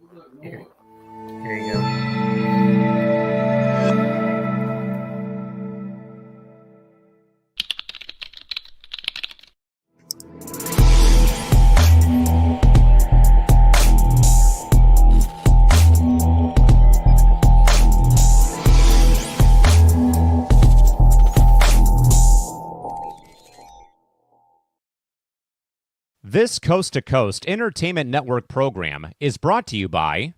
Here you go. This Coast to Coast Entertainment Network program is brought to you by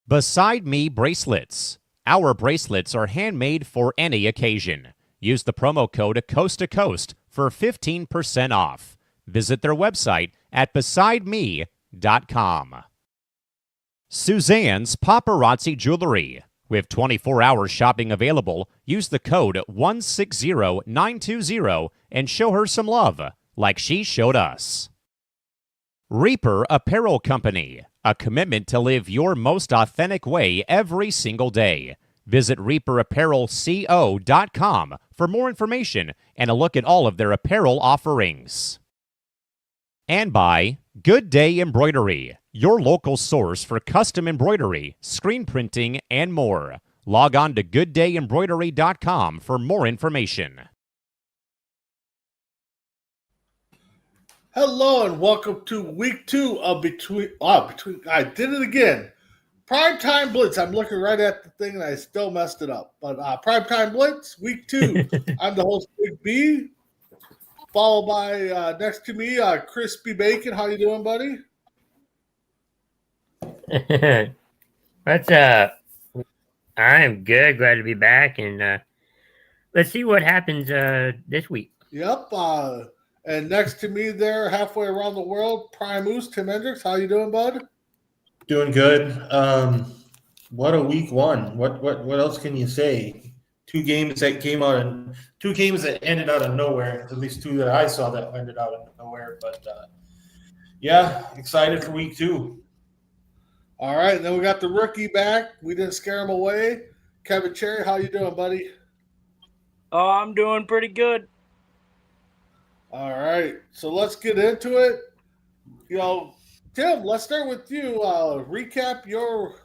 Beside Me Bracelets. Our bracelets are handmade for any occasion. Use the promo code Coast to Coast for 15% off. Visit their website at besideme.com. Suzanne's Paparazzi Jewelry. With 24-hour shopping available, use the code 160920 and show her some love, like she showed us. Reaper Apparel Company, a commitment to live your most authentic way every single day. Visit reaperapparelco.com for more information and a look at all of their apparel offerings. And by Good Day Embroidery, your local source for custom embroidery, screen printing, and more. Log on to gooddayembroidery.com for more information. Hello and welcome to week 2 of I did it again. Primetime Blitz. I'm looking right at the thing and I still messed it up. But Primetime Blitz, week 2. I'm the host, Big B. Followed by next to me, Crispy Bacon. How you doing, buddy? What's up? I'm good. Glad to be back, and let's see what happens this week. Yep. And next to me there, halfway around the world, Primus, Tim Hendricks. How you doing, bud? Doing good. What a week 1. What else can you say? Two games that ended out of nowhere. At least 2 that I saw that ended out of nowhere. But yeah, excited for week 2. All right, and then we got the rookie back. We didn't scare him away. Kevin Cherry, how you doing, buddy? Oh, I'm doing pretty good. All right, so let's get into it. Tim, let's start with you. Recap your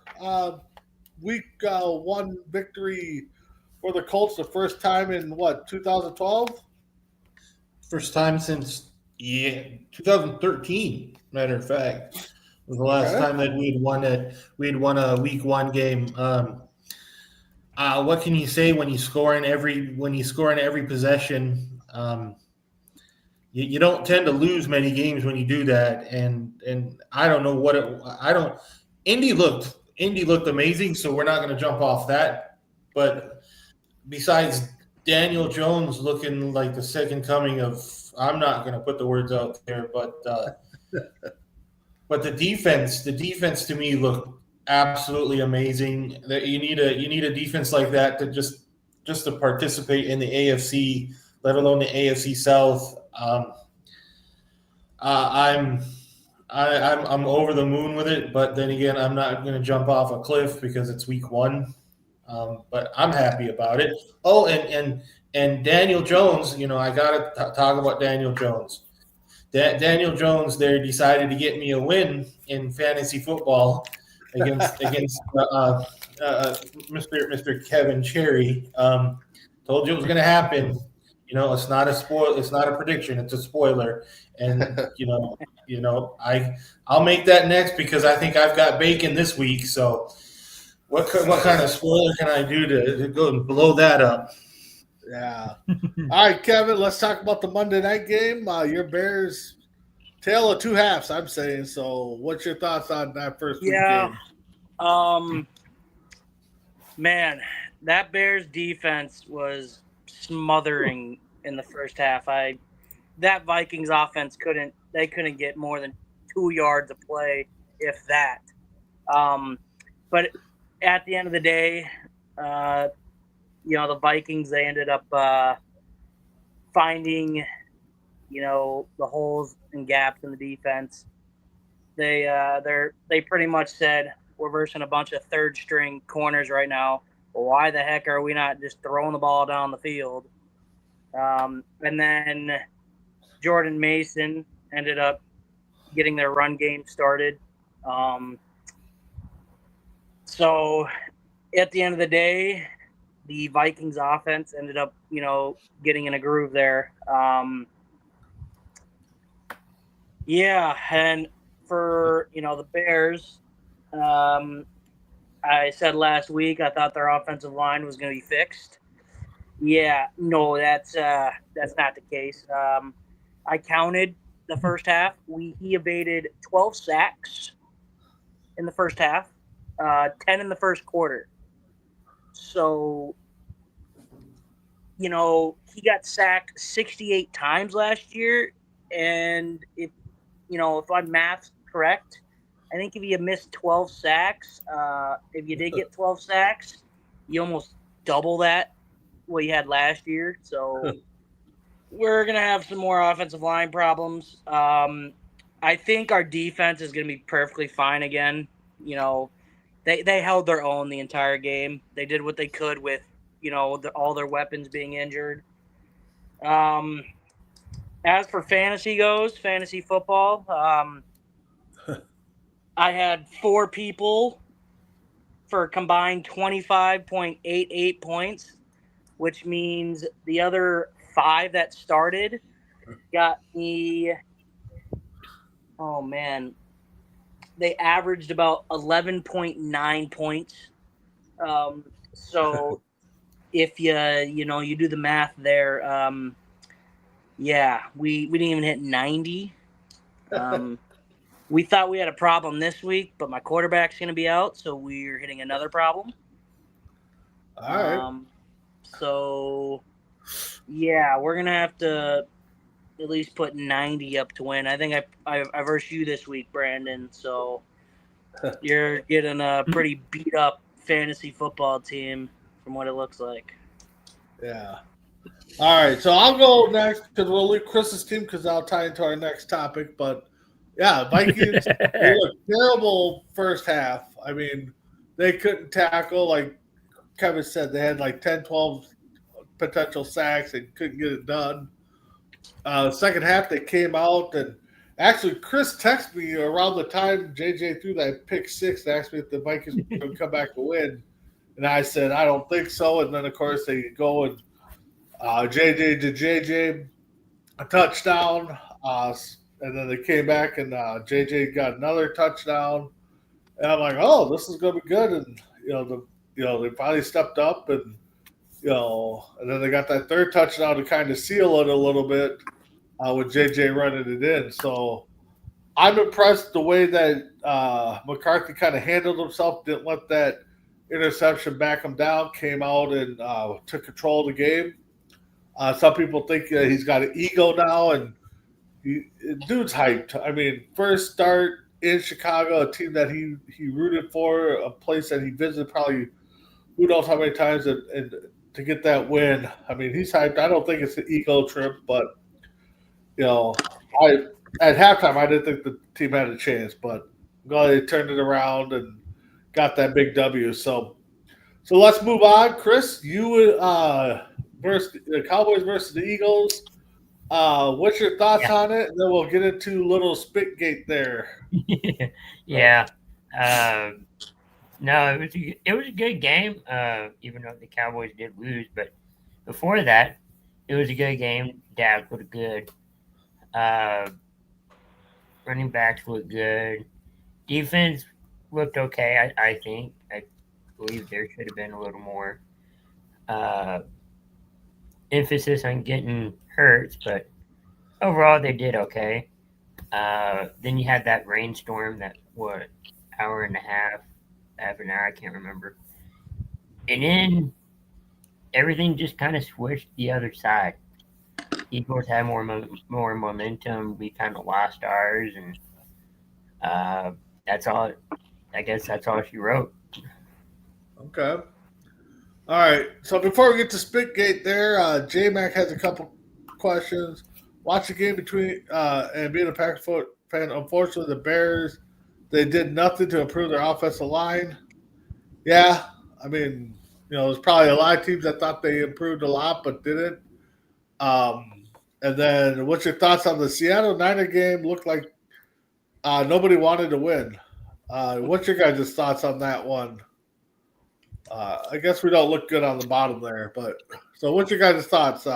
week 1 victory for the Colts, the first time in 2012? First time since 2013. Matter of fact, was the last time that we had won a week 1 game. What can you say when you score in every possession? You don't tend to lose many games when you do that, and I don't know what Indy looked amazing, so we're not going to jump off that. But besides Daniel Jones looking like the second coming of, I'm not going to put the words out there, but the defense to me looked absolutely amazing. That you need a defense like that to just to participate in the AFC, let alone the AFC South. I'm over the moon with it, but then again, I'm not going to jump off a cliff because it's week 1. But I'm happy about it. Oh, and Daniel Jones, I got to talk about Daniel Jones. Daniel Jones there decided to get me a win in fantasy football against Mr. Kevin Cherry. Told you it was going to happen. It's not a prediction. It's a spoiler. And I'll make that next because I think I've got bacon this week. So what kind of spoiler can I do to go and blow that up? Yeah. All right, Kevin, let's talk about the Monday night game. Your Bears, tale of 2 halves, I'm saying. So what's your thoughts on that first week game? Man, that Bears defense was smothering in the first half. That Vikings offense couldn't get more than 2 yards of play, if that. But at the end of the day, the Vikings, they ended up finding, the holes and gaps in the defense. They pretty much said, we're versing a bunch of third string corners right now. Well, why the heck are we not just throwing the ball down the field? And then Jordan Mason ended up getting their run game started. So at the end of the day, the Vikings offense ended up, getting in a groove there. Yeah, and for the Bears, I said last week I thought their offensive line was going to be fixed. Yeah, no, that's not the case. I counted the first half. He evaded 12 sacks in the first half, 10 in the first quarter. So, he got sacked 68 times last year, and if my math's correct, I think if you missed 12 sacks, if you did get 12 sacks, you almost double that what you had last year. So we're gonna have some more offensive line problems. I think our defense is gonna be perfectly fine again. They held their own the entire game. They did what they could with all their weapons being injured. As for fantasy football, I had 4 people for a combined 25.88 points, which means the other 5 that started got me. Oh man, they averaged about 11.9 points. So if you do the math there, yeah, we didn't even hit 90. We thought we had a problem this week, but my quarterback's going to be out, so we're hitting another problem. All right. So, yeah, we're going to have to at least put 90 up to win. I think I versed you this week, Brandon, so you're getting a pretty beat-up fantasy football team from what it looks like. Yeah. All right, so I'll go next because we'll leave Chris's team because I'll tie into our next topic. But yeah, Vikings they looked terrible first half. I mean, they couldn't tackle. Like Kevin said, they had like 10, 12 potential sacks and couldn't get it done. Second half, they came out and actually Chris texted me around the time JJ threw that pick 6 and asked me if the Vikings would come back to win. And I said, I don't think so. And then, of course, they go and JJ a touchdown, and then they came back and JJ got another touchdown, and I'm like, oh, this is gonna be good, and they finally stepped up, and and then they got that third touchdown to kind of seal it a little bit with JJ running it in. So I'm impressed the way that McCarthy kind of handled himself, didn't let that interception back him down, came out and took control of the game. Some people think he's got an ego now, and dude's hyped. I mean, first start in Chicago, a team that he rooted for, a place that he visited probably who knows how many times, and to get that win. I mean, he's hyped. I don't think it's an ego trip, but at halftime I didn't think the team had a chance, but I'm glad they turned it around and got that big W. So let's move on, Chris. You versus the Cowboys versus the Eagles. What's your thoughts on it? And then we'll get into little Spitgate there. Yeah. No, it was a good game, even though the Cowboys did lose. But before that, it was a good game. Dak looked good. Running backs looked good. Defense looked okay, I think. I believe there should have been a little more emphasis on getting hurt, but overall they did okay. Then you had that rainstorm that hour and a half an hour, I can't remember, and then everything just kind of switched the other side. Eagles had more momentum. We kind of lost ours, and that's all. I guess that's all she wrote. Okay. All right. So before we get to Spitgate there, J-Mac has a couple questions. Watch the game between and being a Packers fan, unfortunately, the Bears, they did nothing to improve their offensive line. Yeah. I mean, there's probably a lot of teams that thought they improved a lot but didn't. And then what's your thoughts on the Seattle Niner game? Looked like nobody wanted to win. What's your guys' thoughts on that one? I guess we don't look good on the bottom there. But so, what's your guys' thoughts,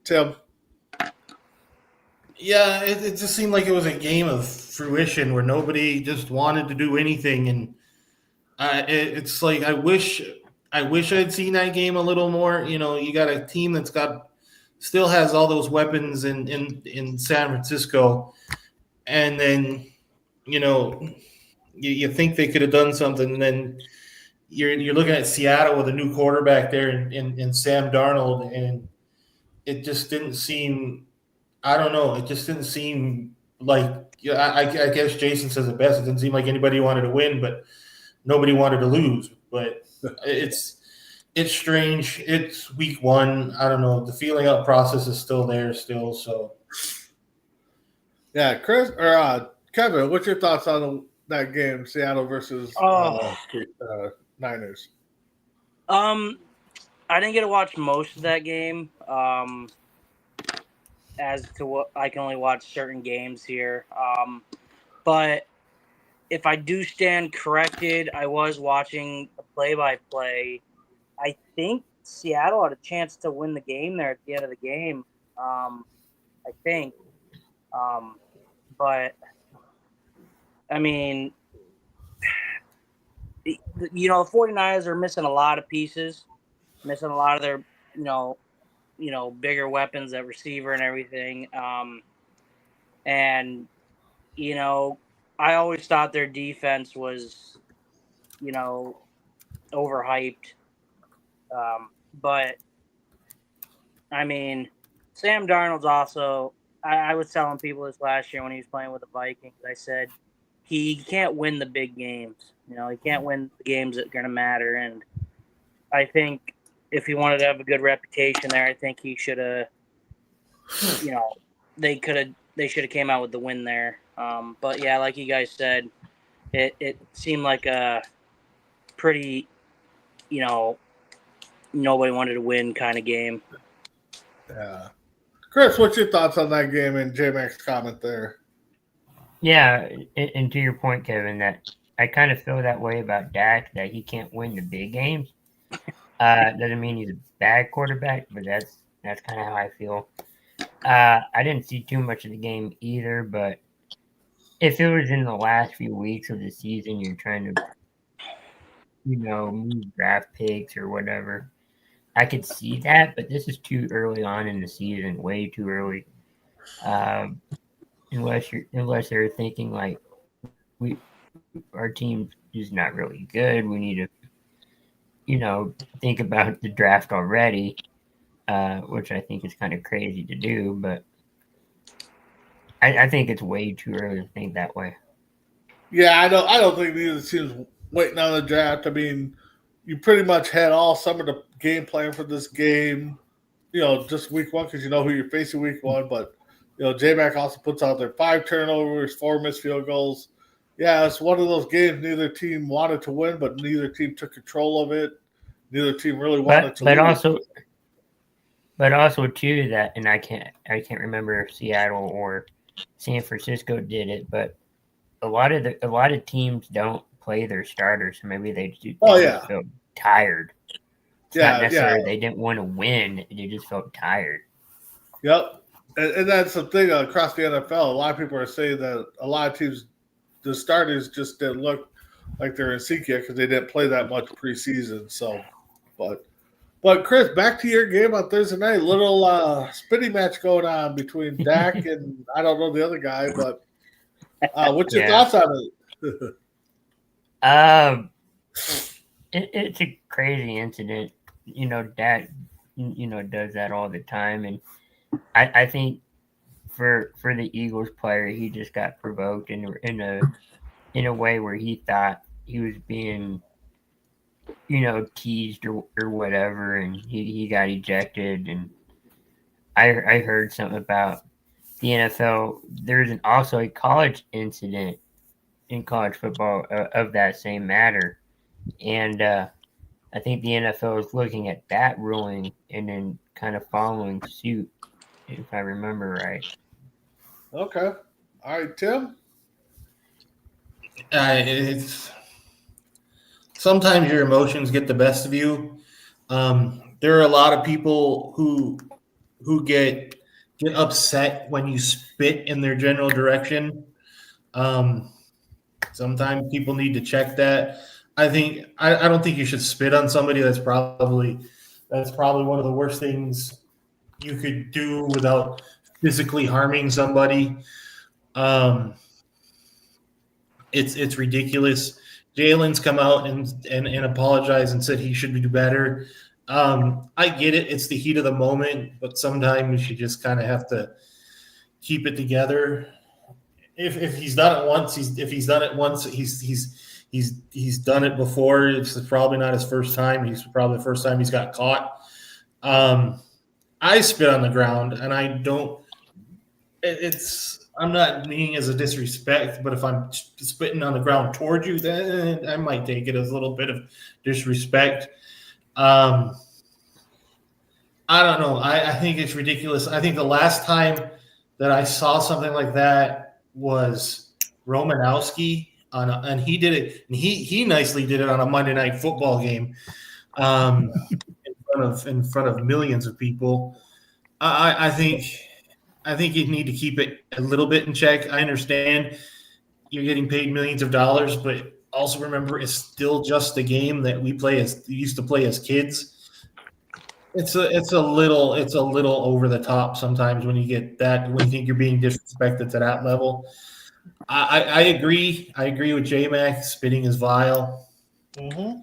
Tim? Yeah, it just seemed like it was a game of fruition where nobody just wanted to do anything, and it's like I wish I'd seen that game a little more. You know, you got a team that's still has all those weapons in San Francisco, and then you know you think they could have done something, and then you're looking at Seattle with a new quarterback there in Sam Darnold, and it just didn't seem. I don't know. It just didn't seem like. Yeah, I guess Jason says it best. It didn't seem like anybody wanted to win, but nobody wanted to lose. But it's strange. It's week one. I don't know. The feeling out process is still there, still. So Yeah, Chris or Kevin, what's your thoughts on that game, Seattle versus Niners? I didn't get to watch most of that game. As to what I can only watch certain games here. But if I do stand corrected, I was watching the play-by-play. I think Seattle had a chance to win the game there at the end of the game. I think. But, I mean, the 49ers are missing a lot of pieces, missing a lot of their, bigger weapons at receiver and everything. And, I always thought their defense was, overhyped. But, I mean, Sam Darnold's also, I was telling people this last year when he was playing with the Vikings. I said, he can't win the big games. He can't win the games that are going to matter. And I think if he wanted to have a good reputation there, I think he should have, they should have came out with the win there. But yeah, like you guys said, it seemed like a pretty, nobody wanted to win kind of game. Yeah. Chris, what's your thoughts on that game and J-Mac's comment there? Yeah, and to your point, Kevin, that I kind of feel that way about Dak, that he can't win the big games. Doesn't mean he's a bad quarterback, but that's kind of how I feel. I didn't see too much of the game either, but if it was in the last few weeks of the season, you're trying to, move draft picks or whatever, I could see that, but this is too early on in the season, way too early. Unless they're thinking like our team is not really good, we need to, think about the draft already, which I think is kind of crazy to do, but I think it's way too early to think that way. Yeah, I don't think neither team's waiting on the draft. I mean, you pretty much had all some of the game plan for this game, just week one because you know who you're facing week one. But J-Mac also puts out there 5 turnovers, 4 missed field goals. Yeah, it's one of those games neither team wanted to win, but neither team took control of it. Neither team really wanted to lose. But also too that, and I can't remember if Seattle or San Francisco did it, but a lot of teams don't play their starters, so maybe they just felt tired. It's not necessarily they didn't want to win; they just felt tired. Yep, and that's the thing across the NFL. A lot of people are saying that a lot of teams, the starters just didn't look like they're in sync yet because they didn't play that much preseason. So, but Chris, back to your game on Thursday night. Little spitting match going on between Dak and I don't know the other guy, but what's your thoughts on it? It's a crazy incident. Dak, does that all the time, and I think for the Eagles player, he just got provoked in a way where he thought he was being, teased or whatever, and he got ejected. And I heard something about the NFL. There's also a college incident in college football of that same matter, and I think the NFL is looking at that ruling and then kind of following suit, if I remember right. Okay. All right, Tim? it's sometimes your emotions get the best of you. There are a lot of people who get upset when you spit in their general direction. Um, Sometimes people need to check that. I don't think you should spit on somebody. That's probably one of the worst things you could do without physically harming somebody. Um, it's ridiculous. Jalen's come out and apologized and said he should do better. I get it; it's the heat of the moment, but sometimes you just kind of have to keep it together. If he's done it once, he's done it before. It's probably not his first time. He's probably the first time he's got caught. I spit on the ground, and I don't. I'm not meaning as a disrespect, but if I'm spitting on the ground towards you, then I might take it as a little bit of disrespect. I don't know. I think it's ridiculous. I think the last time that I saw something like that was Romanowski and he did it. And he nicely did it on a Monday Night Football game, in front of millions of people. I think you need to keep it a little bit in check. I understand you're getting paid millions of dollars, but also remember it's still just a game that we used to play as kids. It's a little over the top sometimes when you think you're being disrespected to that level. I agree. I agree with J-Mac. Spitting is vile. Mm-hmm.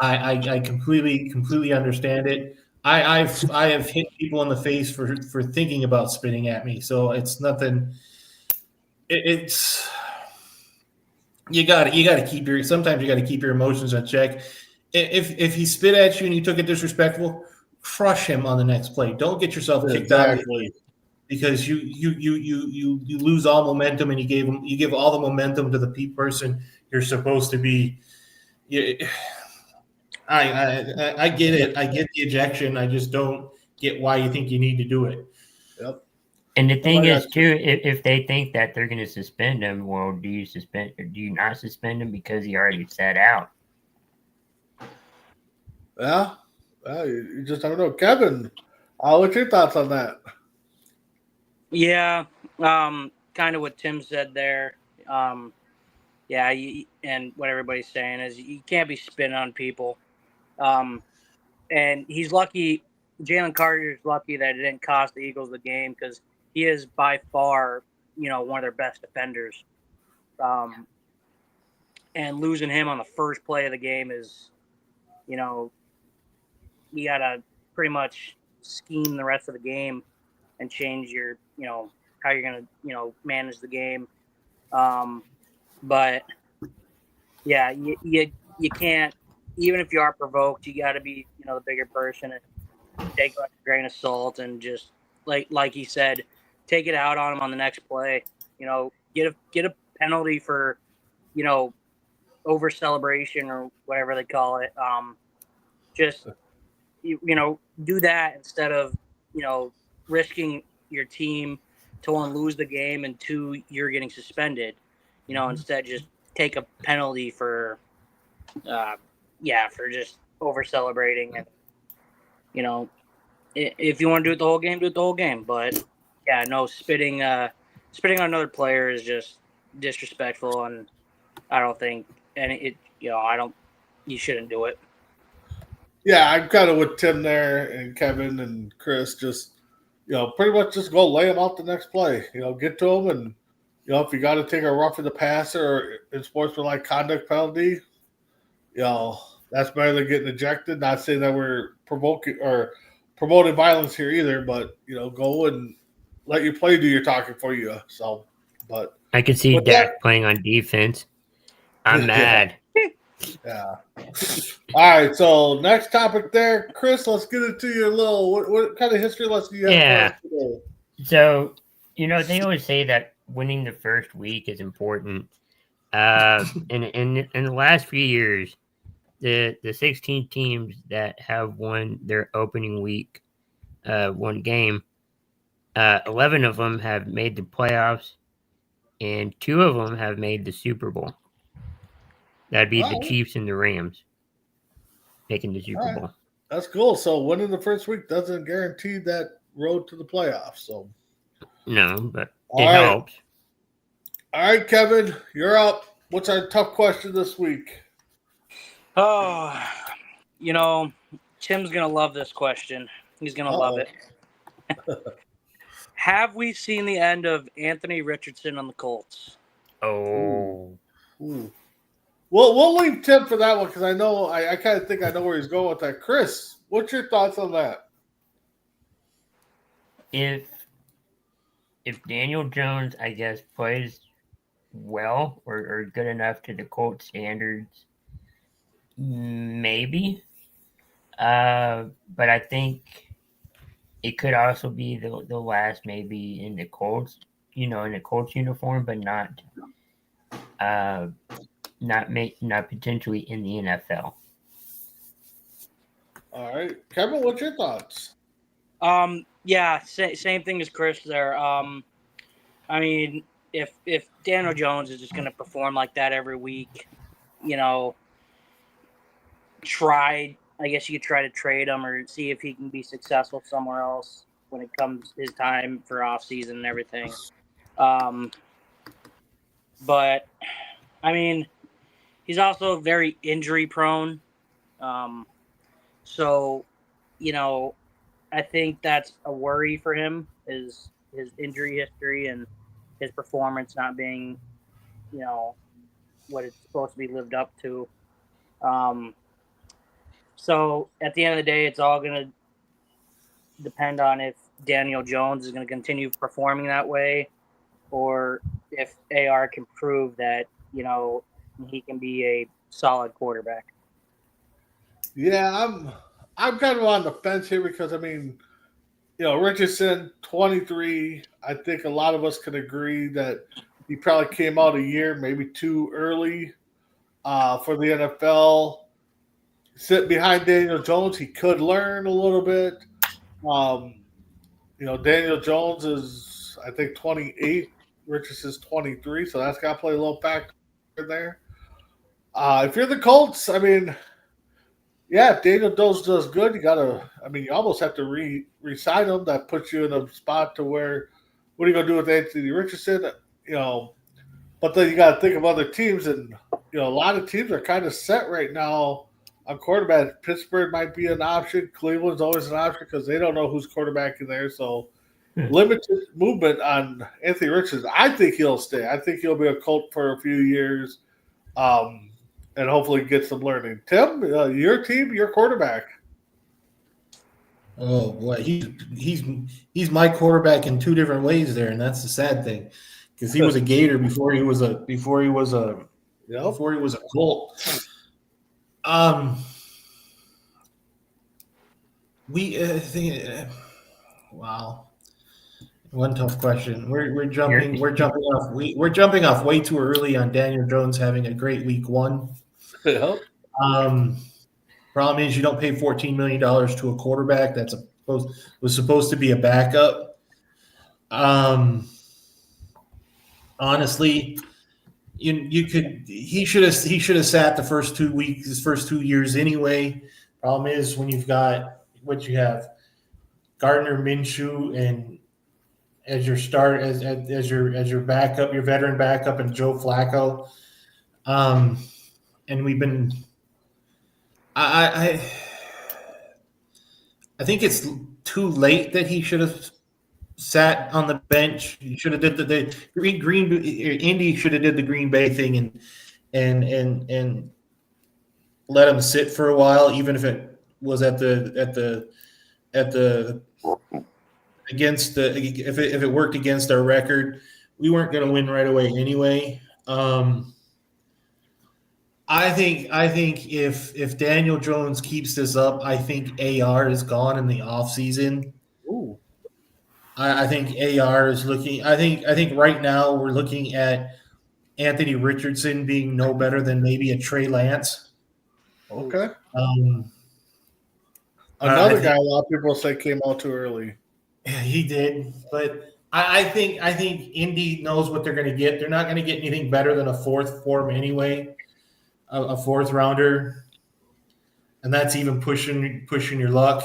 I completely understand it. I have hit people in the face for thinking about spitting at me. So it's nothing. It's you got to keep your emotions in check. If he spit at you and you took it disrespectful, crush him on the next play. Don't get yourself kicked out of it because you lose all momentum and you give all the momentum to the person you're supposed to be. I get it. I get the ejection. I just don't get why you think you need to do it. Yep. And the thing is, too, if they think that they're going to suspend him, well, do you suspend or do you not suspend him because he already sat out? Yeah. Well, you just never know. Kevin, what's your thoughts on that? Yeah, kind of what Tim said there. Yeah, and what everybody's saying is you can't be spitting on people. And he's lucky. Jalen Carter's lucky that it didn't cost the Eagles the game because he is by far, one of their best defenders. And losing him on the first play of the game is, you got to pretty much scheme the rest of the game and change your, how you're going to, manage the game. But yeah, you can't, even if you are provoked, you got to be, the bigger person and take like a grain of salt and just like he said, take it out on him on the next play. Get a penalty for, over celebration or whatever they call it. Just do that instead of risking your team to one, lose the game, and two, you're getting suspended. Instead just take a penalty for for just over celebrating. And if you want to do it the whole game, do it the whole game. But yeah, no, spitting on another player is just disrespectful, and I don't think, and you shouldn't do it. Yeah, I'm kind of with Tim there and Kevin and Chris. Just pretty much just go lay them out the next play. Get to them, and if you got to take a roughing the passer or unsportsmanlike conduct penalty, that's better than getting ejected. Not saying that we're provoking or promoting violence here either, but go and let your play do your talking for you. So, but I can see Dak playing on defense. I'm mad. Yeah. All right. So next topic there, Chris. Let's get into your little. What kind of history lesson do you have? Yeah. So they always say that winning the first week is important. In the last few years, the 16 teams that have won their opening week one game, 11 of them have made the playoffs, and 2 of them have made the Super Bowl. That'd be the Alright. Chiefs and the Rams making the Super Alright. Bowl. That's cool. So winning the first week doesn't guarantee that road to the playoffs. So No, but it All right. helps. all right, Kevin, you're up. What's our tough question this week? Oh, Tim's going to love this question. He's going to love it. Have we seen the end of Anthony Richardson on the Colts? Oh. Ooh. We'll leave Tim for that one because I know I kind of think I know where he's going with that. Chris, what's your thoughts on that? If Daniel Jones, I guess, plays well or good enough to the Colts standards, maybe. But I think it could also be the last maybe in the Colts, in the Colts uniform, but not potentially in the NFL. All right, Kevin, what's your thoughts? Yeah, same thing as Chris there. I mean, if Daniel Jones is just going to perform like that every week, I guess you could try to trade him or see if he can be successful somewhere else when it comes his time for off season and everything. But I mean, he's also very injury prone. So, I think that's a worry for him is his injury history and his performance not being, what it's supposed to be lived up to. So at the end of the day, it's all going to depend on if Daniel Jones is going to continue performing that way or if AR can prove that, he can be a solid quarterback. Yeah, I'm kind of on the fence here because Richardson, 23. I think a lot of us can agree that he probably came out a year, maybe too early for the NFL. Sit behind Daniel Jones, he could learn a little bit. Daniel Jones is, I think, 28. Richardson's 23, so that's got to play a little factor there. If you're the Colts, if Daniel Jones does good, you almost have to re-sign him. That puts you in a spot to where, what are you going to do with Anthony Richardson? But then you got to think of other teams, and a lot of teams are kind of set right now on quarterback. Pittsburgh might be an option. Cleveland's always an option because they don't know who's quarterbacking there. So limited movement on Anthony Richardson. I think he'll stay. I think he'll be a Colt for a few years, and hopefully get some learning. Tim, your team, your quarterback. Oh boy, he's my quarterback in two different ways there, and that's the sad thing because he was a Gator before he was a Colt. Wow, one tough question. We're jumping off way too early on Daniel Jones having a great week one. Yep. Problem is you don't pay $14 million to a quarterback that's was supposed to be a backup. Honestly, he should have sat the first 2 weeks, his first 2 years anyway. Problem is when you've got what you have, Gardner Minshew and as your start as your backup, your veteran backup, and Joe Flacco. And we've been. I think it's too late that he should have sat on the bench. He should have did the Indy should have did the Green Bay thing and let him sit for a while, even if it was against if it worked against our record. We weren't going to win right away anyway. I think if Daniel Jones keeps this up, I think AR is gone in the offseason. Ooh. I think AR is looking. I think right now we're looking at Anthony Richardson being no better than maybe a Trey Lance. Okay. Another guy a lot of people say came out too early. Yeah, he did, but I think Indy knows what they're going to get. They're not going to get anything better than a fourth form anyway. a fourth rounder, and that's even pushing your luck.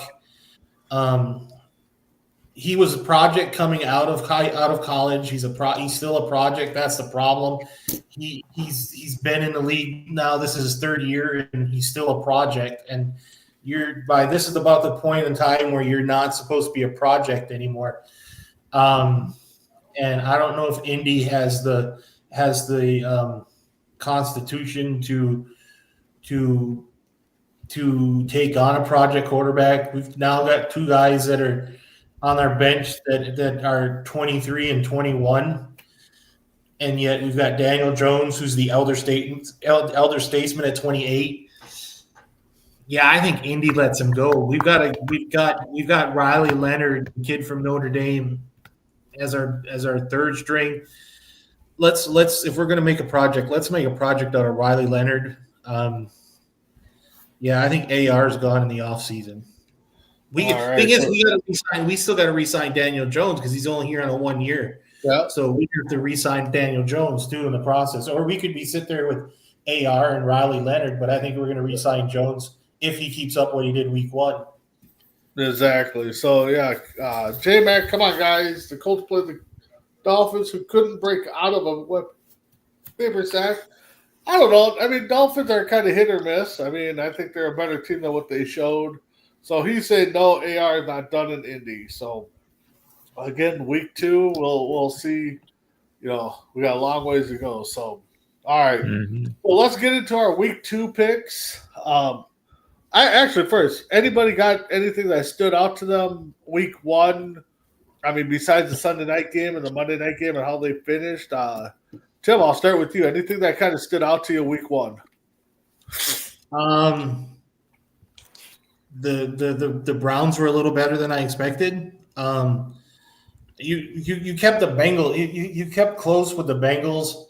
He was a project coming out of college. He's still a project. That's the problem. He's been in the league now. This is his third year, and he's still a project. And this is about the point in time where you're not supposed to be a project anymore. And I don't know if Indy has the constitution to take on a project quarterback. We've now got two guys that are on our bench that are 23 and 21, and yet we've got Daniel Jones, who's the elder statesman at 28. Yeah, I think Indy lets him go. We've got Riley Leonard, kid from Notre Dame, as our third string. Let's if we're gonna make a project, let's make a project out of Riley Leonard. Yeah, I think AR's gone in the offseason. We still got to re-sign Daniel Jones because he's only here on a 1 year. Yeah. So we have to re-sign Daniel Jones too in the process, or we could sit there with AR and Riley Leonard. But I think we're going to re-sign Jones if he keeps up what he did week 1. Exactly. So yeah, J-Mac, come on, guys. The Colts played the Dolphins, who couldn't break out of a paper sack. I don't know. I mean, Dolphins are kind of hit or miss. I mean, I think they're a better team than what they showed. So he said no, AR is not done in Indy. So again, week 2, we'll see. You know, we got a long ways to go. So all right. Well, let's get into our week 2 picks. First, anybody got anything that stood out to them week 1? I mean, besides the Sunday night game and the Monday night game and how they finished. Tim, I'll start with you. Anything that kind of stood out to you week 1? The Browns were a little better than I expected. You kept the Bengals. You kept close with the Bengals.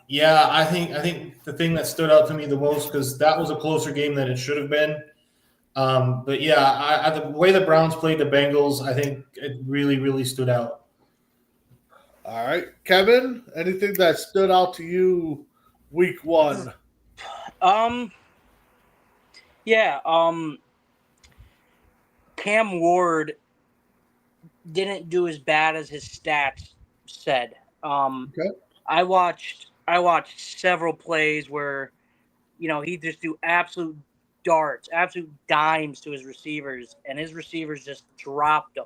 Yeah, I think the thing that stood out to me the most, because that was a closer game than it should have been. But yeah, the way the Browns played the Bengals, I think it really, really stood out. All right, Kevin, anything that stood out to you week 1? Yeah, Cam Ward didn't do as bad as his stats said. Okay. I watched several plays where, you know, he just do absolute darts, absolute dimes to his receivers, and his receivers just dropped them.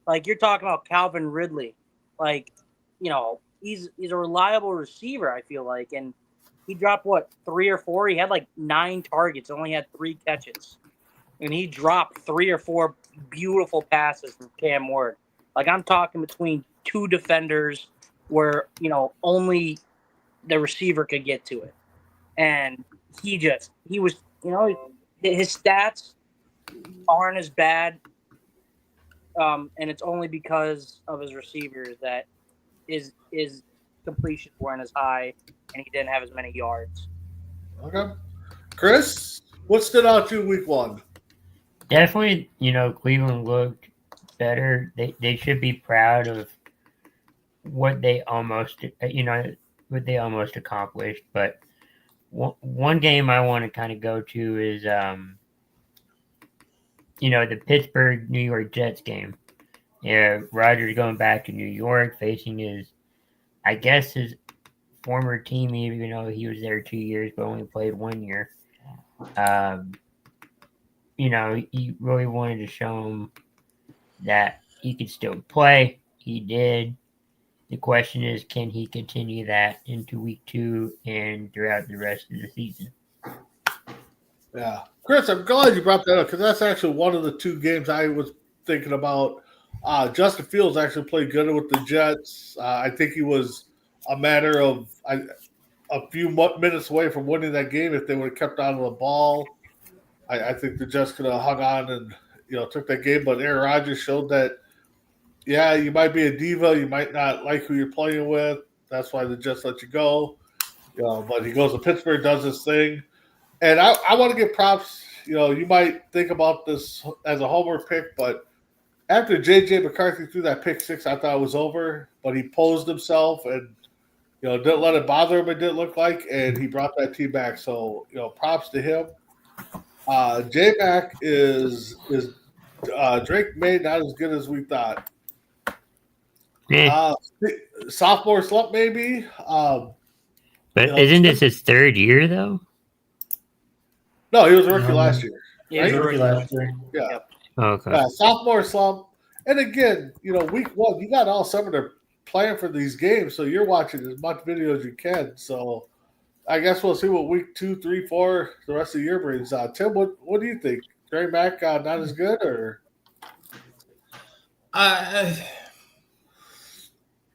Like, you're talking about Calvin Ridley. Like, you know, he's a reliable receiver, I feel like, and he dropped, 3 or 4? He had like 9 targets, only had 3 catches. And he dropped 3 or 4 beautiful passes from Cam Ward. Like, I'm talking between 2 defenders where, you know, only the receiver could get to it. And he was, you know, his stats aren't as bad. And it's only because of his receivers that his completions weren't as high and he didn't have as many yards. Okay. Chris, what stood out to you week 1? Definitely, you know, Cleveland looked better. They should be proud of what they almost accomplished. But one game I want to kind of go to is, you know, the Pittsburgh New York Jets game. Yeah, Rodgers going back to New York, facing his former team, even though he was there 2 years but only played 1 year. You know, he really wanted to show him that he could still play. He did. The question is, can he continue that into week 2 and throughout the rest of the season? Yeah. Chris, I'm glad you brought that up because that's actually one of the 2 games I was thinking about. Justin Fields actually played good with the Jets. I think he was a matter of a few minutes away from winning that game if they would have kept on the ball. I think the Jets could have hung on and, you know, took that game. But Aaron Rodgers showed that, yeah, you might be a diva. You might not like who you're playing with. That's why the Jets let you go. You know, but he goes to Pittsburgh, does his thing. And I want to give props. You know, you might think about this as a homer pick, but after J.J. McCarthy threw that pick 6, I thought it was over. But he posed himself, and Didn't let it bother him. It didn't look like, and he brought that team back. So props to him. J Mac is Drake May not as good as we thought. Eh, Sophomore slump maybe. but isn't this his third year though? No, he was a rookie last year. Yeah, Right? he was a Rookie last year. Yeah. Yep. Okay. Sophomore slump. And again, week one, you got all summer to plan for these games, so you're watching as much video as you can. So I guess we'll see what week 2, 3, 4, the rest of the year brings. Tim, what do you think? Trey Mack not as good, or? I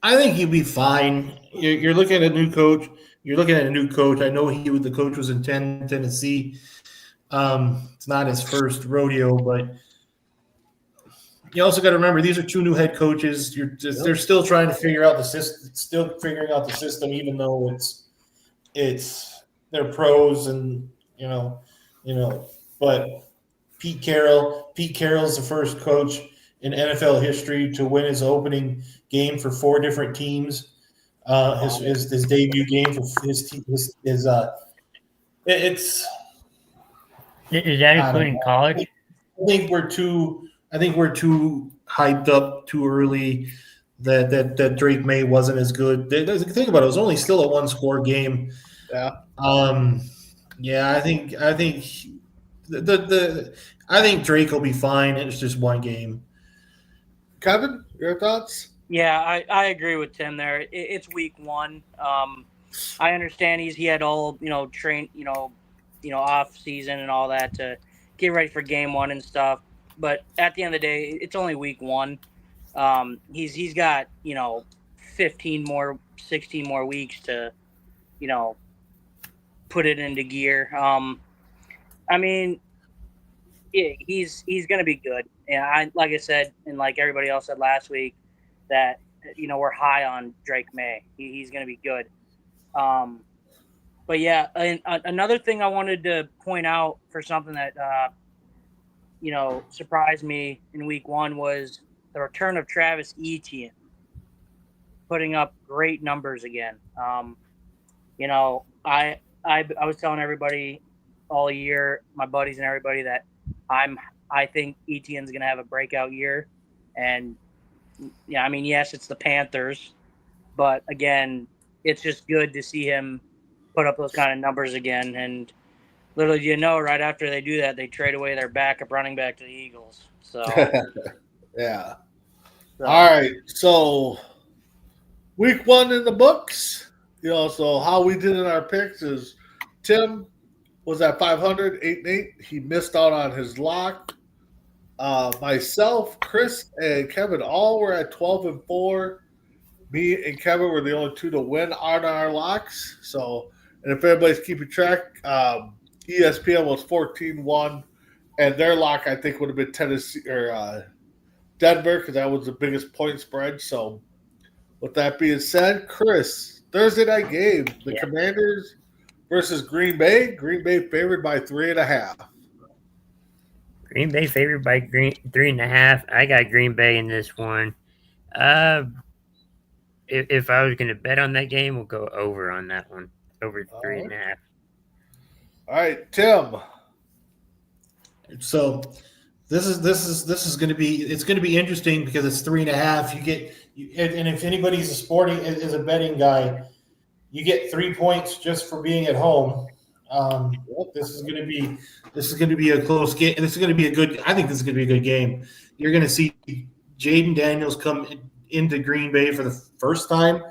think he'd be fine. You're looking at a new coach. I know the coach was in Tennessee. It's not his first rodeo, but you also got to remember these are two new head coaches. They're still trying to figure out the system, even though they're pros and But Pete Carroll's the first coach in NFL history to win his opening game for 4 different teams. His debut game for his team it's Is that including college? I think we're too hyped up too early that Drake May wasn't as good. Think about it, it was only still a 1-score game. Yeah. I think I think Drake will be fine. It's just one game. Kevin, your thoughts? Yeah, I agree with Tim there. It's week 1. I understand he had all train off season and all that to get ready for game 1 and stuff. But at the end of the day, it's only week 1. He's got 16 more weeks to put it into gear. I mean, yeah, he's gonna be good. And like I said, and like everybody else said last week, that we're high on Drake May. He's gonna be good. But yeah, and another thing I wanted to point out for something that surprised me in week 1 was the return of Travis Etienne, putting up great numbers again. I was telling everybody all year, my buddies and everybody, that I think Etienne's gonna have a breakout year, and yeah, I mean, yes, it's the Panthers, but again, it's just good to see him put up those kind of numbers again. And literally, right after they do that, they trade away their backup running back to the Eagles. So yeah. All right. So week 1 in the books. So how we did in our picks is Tim was at 500, 8-8. He missed out on his lock. Myself, Chris, and Kevin all were at 12-4. Me and Kevin were the only 2 to win on our locks. So, and if everybody's keeping track, ESPN was 14-1, and their lock I think would have been Tennessee or Denver because that was the biggest point spread. So, with that being said, Chris, Thursday night game, the Commanders versus Green Bay. Green Bay favored by 3.5. Green Bay favored by 3.5. I got Green Bay in this one. If I was going to bet on that game, we'll go over on that one. Over 3.5. All right, Tim. So this is going to be interesting because it's 3.5. And if anybody's is a betting guy, you get 3 points just for being at home. This is going to be a close game. I think this is going to be a good game. You're going to see Jaden Daniels come into Green Bay for the first time.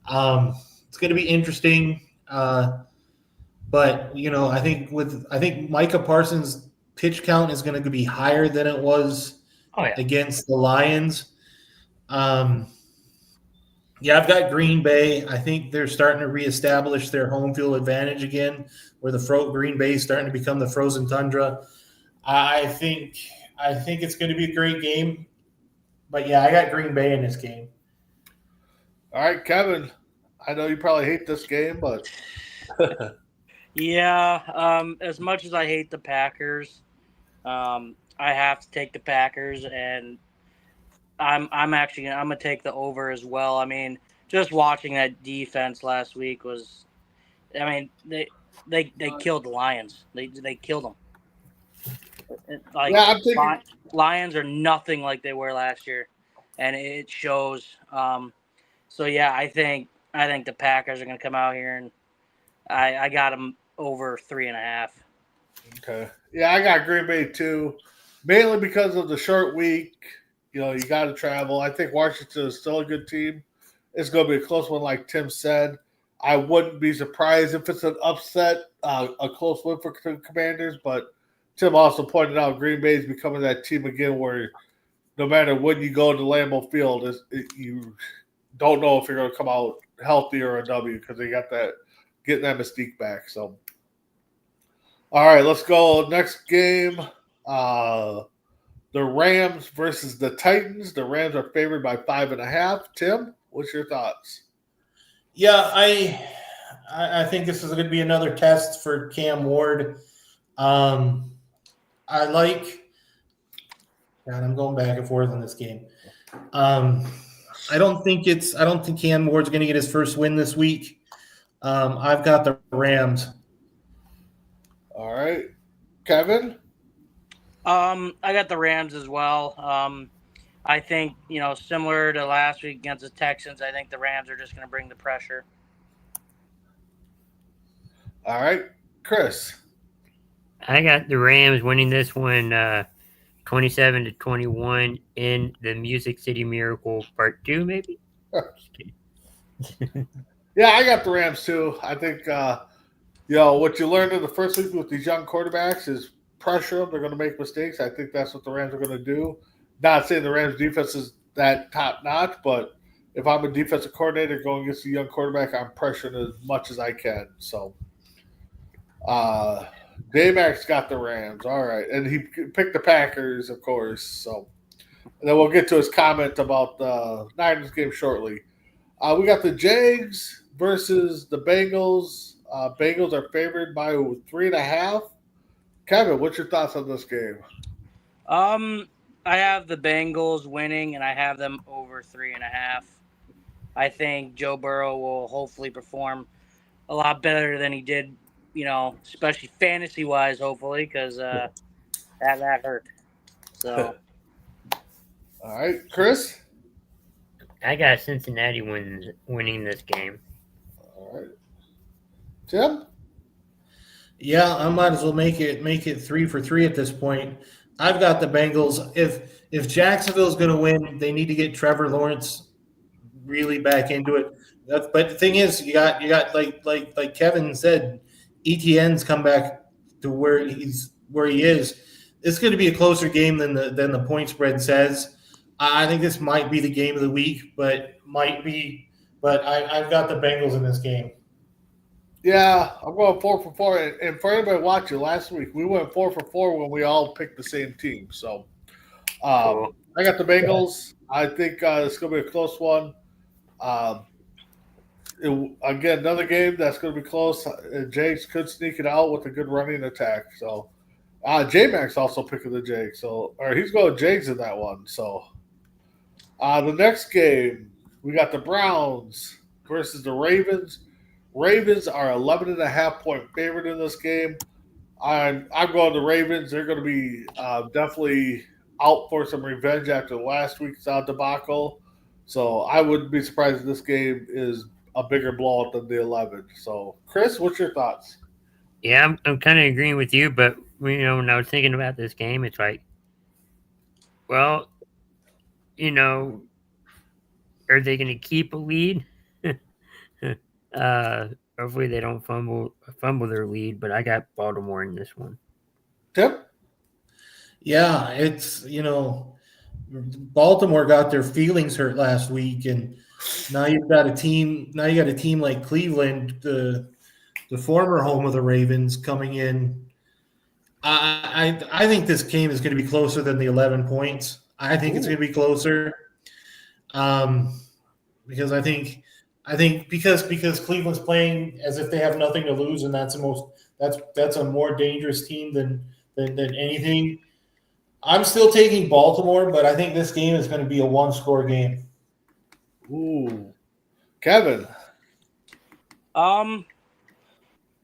It's going to be interesting. But I think Micah Parsons' pitch count is going to be higher than it was against the Lions. I've got Green Bay. I think they're starting to reestablish their home field advantage again, where Green Bay is starting to become the frozen tundra. I think it's going to be a great game. But yeah, I got Green Bay in this game. All right, Kevin. I know you probably hate this game, but yeah. As much as I hate the Packers, I have to take the Packers, and I'm gonna take the over as well. I mean, just watching that defense last week was, I mean, they killed the Lions. They killed them. Like Yeah, I'm thinking. Lions are nothing like they were last year, and it shows. So yeah, I think the Packers are going to come out here, and I got them over 3.5. Okay. Yeah, I got Green Bay too, mainly because of the short week. You know, you got to travel. I think Washington is still a good team. It's going to be a close one, like Tim said. I wouldn't be surprised if it's an upset, a close win for the Commanders. But Tim also pointed out Green Bay is becoming that team again where no matter when you go to Lambeau Field, you don't know if you're going to come out healthy or a W because they got that getting that mystique back. So, all right, let's go next game. The Rams versus the Titans. The Rams are favored by 5.5. Tim, what's your thoughts? Yeah, I think this is going to be another test for Cam Ward. I like. God, I'm going back and forth on this game. I don't think Cam Ward's going to get his first win this week. I've got the Rams. All right, Kevin. I got the Rams as well. I think, similar to last week against the Texans, I think the Rams are just going to bring the pressure. All right, Chris. I got the Rams winning this one 27-21 in the Music City Miracle Part 2, maybe? Just kidding. Yeah, I got the Rams too. I think, what you learned in the first week with these young quarterbacks is pressure them. They're going to make mistakes. I think that's what the Rams are going to do. Not saying the Rams defense is that top notch, but if I'm a defensive coordinator going against a young quarterback, I'm pressuring as much as I can. So, Daymax got the Rams. All right. And he picked the Packers, of course. So, and then we'll get to his comment about the Niners game shortly. We got the Jags versus the Bengals. Bengals are favored by 3.5. Kevin, what's your thoughts on this game? I have the Bengals winning, and I have them over 3.5. I think Joe Burrow will hopefully perform a lot better than he did, especially fantasy-wise, hopefully, because that hurt. So, all right, Chris? I got Cincinnati winning this game. All right. Tim? Yeah, I might as well make it 3 for 3 at this point. I've got the Bengals. If Jacksonville's going to win, they need to get Trevor Lawrence really back into it. But the thing is, you got like Kevin said, ETN's come back to where he is. It's going to be a closer game than the point spread says. I think this might be the game of the week, but might be. But I've got the Bengals in this game. Yeah, I'm going 4 for 4. And for anybody watching, last week we went 4 for 4 when we all picked the same team. So Cool. I got the Bengals. I think it's going to be a close one. Again, another game that's going to be close. Jags could sneak it out with a good running attack. So J-Max also picking the Jags. Or he's going Jags in that one. So the next game, we got the Browns versus the Ravens. Ravens are 11.5-point favorite in this game. I'm going the Ravens. They're going to be definitely out for some revenge after last week's debacle. So I wouldn't be surprised if this game is a bigger blowout than the 11. So, Chris, what's your thoughts? Yeah, I'm kind of agreeing with you, but when I was thinking about this game, it's like, well, are they going to keep a lead? Hopefully they don't fumble their lead, but I got Baltimore in this one. Tim? Yeah, it's Baltimore got their feelings hurt last week, and now you've got a team. Now you got a team like Cleveland, the former home of the Ravens, coming in. I think this game is going to be closer than the 11 points. I think it's going to be closer, because I think because Cleveland's playing as if they have nothing to lose, and that's a more dangerous team than anything. I'm still taking Baltimore, but I think this game is going to be a one-score game. Ooh. Kevin.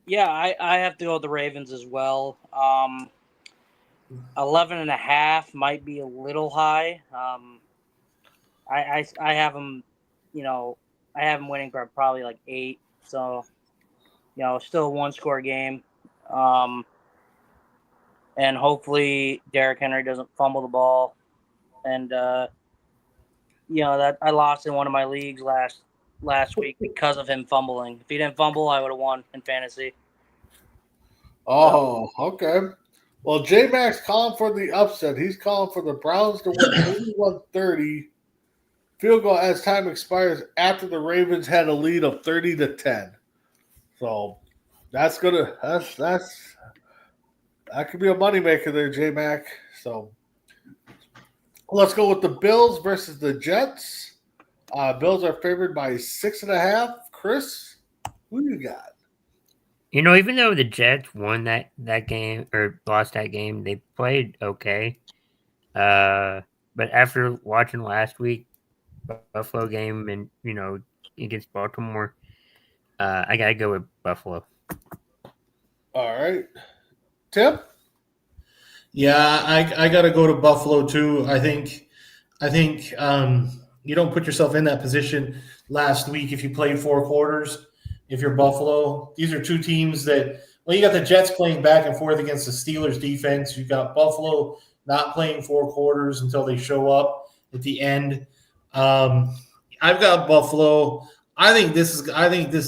Yeah, I have to go with the Ravens as well. 11.5 might be a little high. I have them, I have them winning by probably like 8. So, still a 1-score game. And hopefully Derrick Henry doesn't fumble the ball. And that I lost in one of my leagues last week because of him fumbling. If he didn't fumble, I would have won in fantasy. Oh, okay. Well, J-Max calling for the upset. He's calling for the Browns to win 31-30. Field goal as time expires after the Ravens had a lead of 30-10. So that's that could be a moneymaker there, J-Mac. So let's go with the Bills versus the Jets. Bills are favored by 6.5. Chris, who you got? Even though the Jets won that game or lost that game, they played okay. But after watching last week Buffalo game and against Baltimore, I gotta go with Buffalo. All right, Tim. Yeah, I got to go to Buffalo too. I think you don't put yourself in that position last week if you played 4 quarters. If you're Buffalo, these are two teams that you got the Jets playing back and forth against the Steelers defense. You've got Buffalo not playing 4 quarters until they show up at the end. I've got Buffalo. I think this is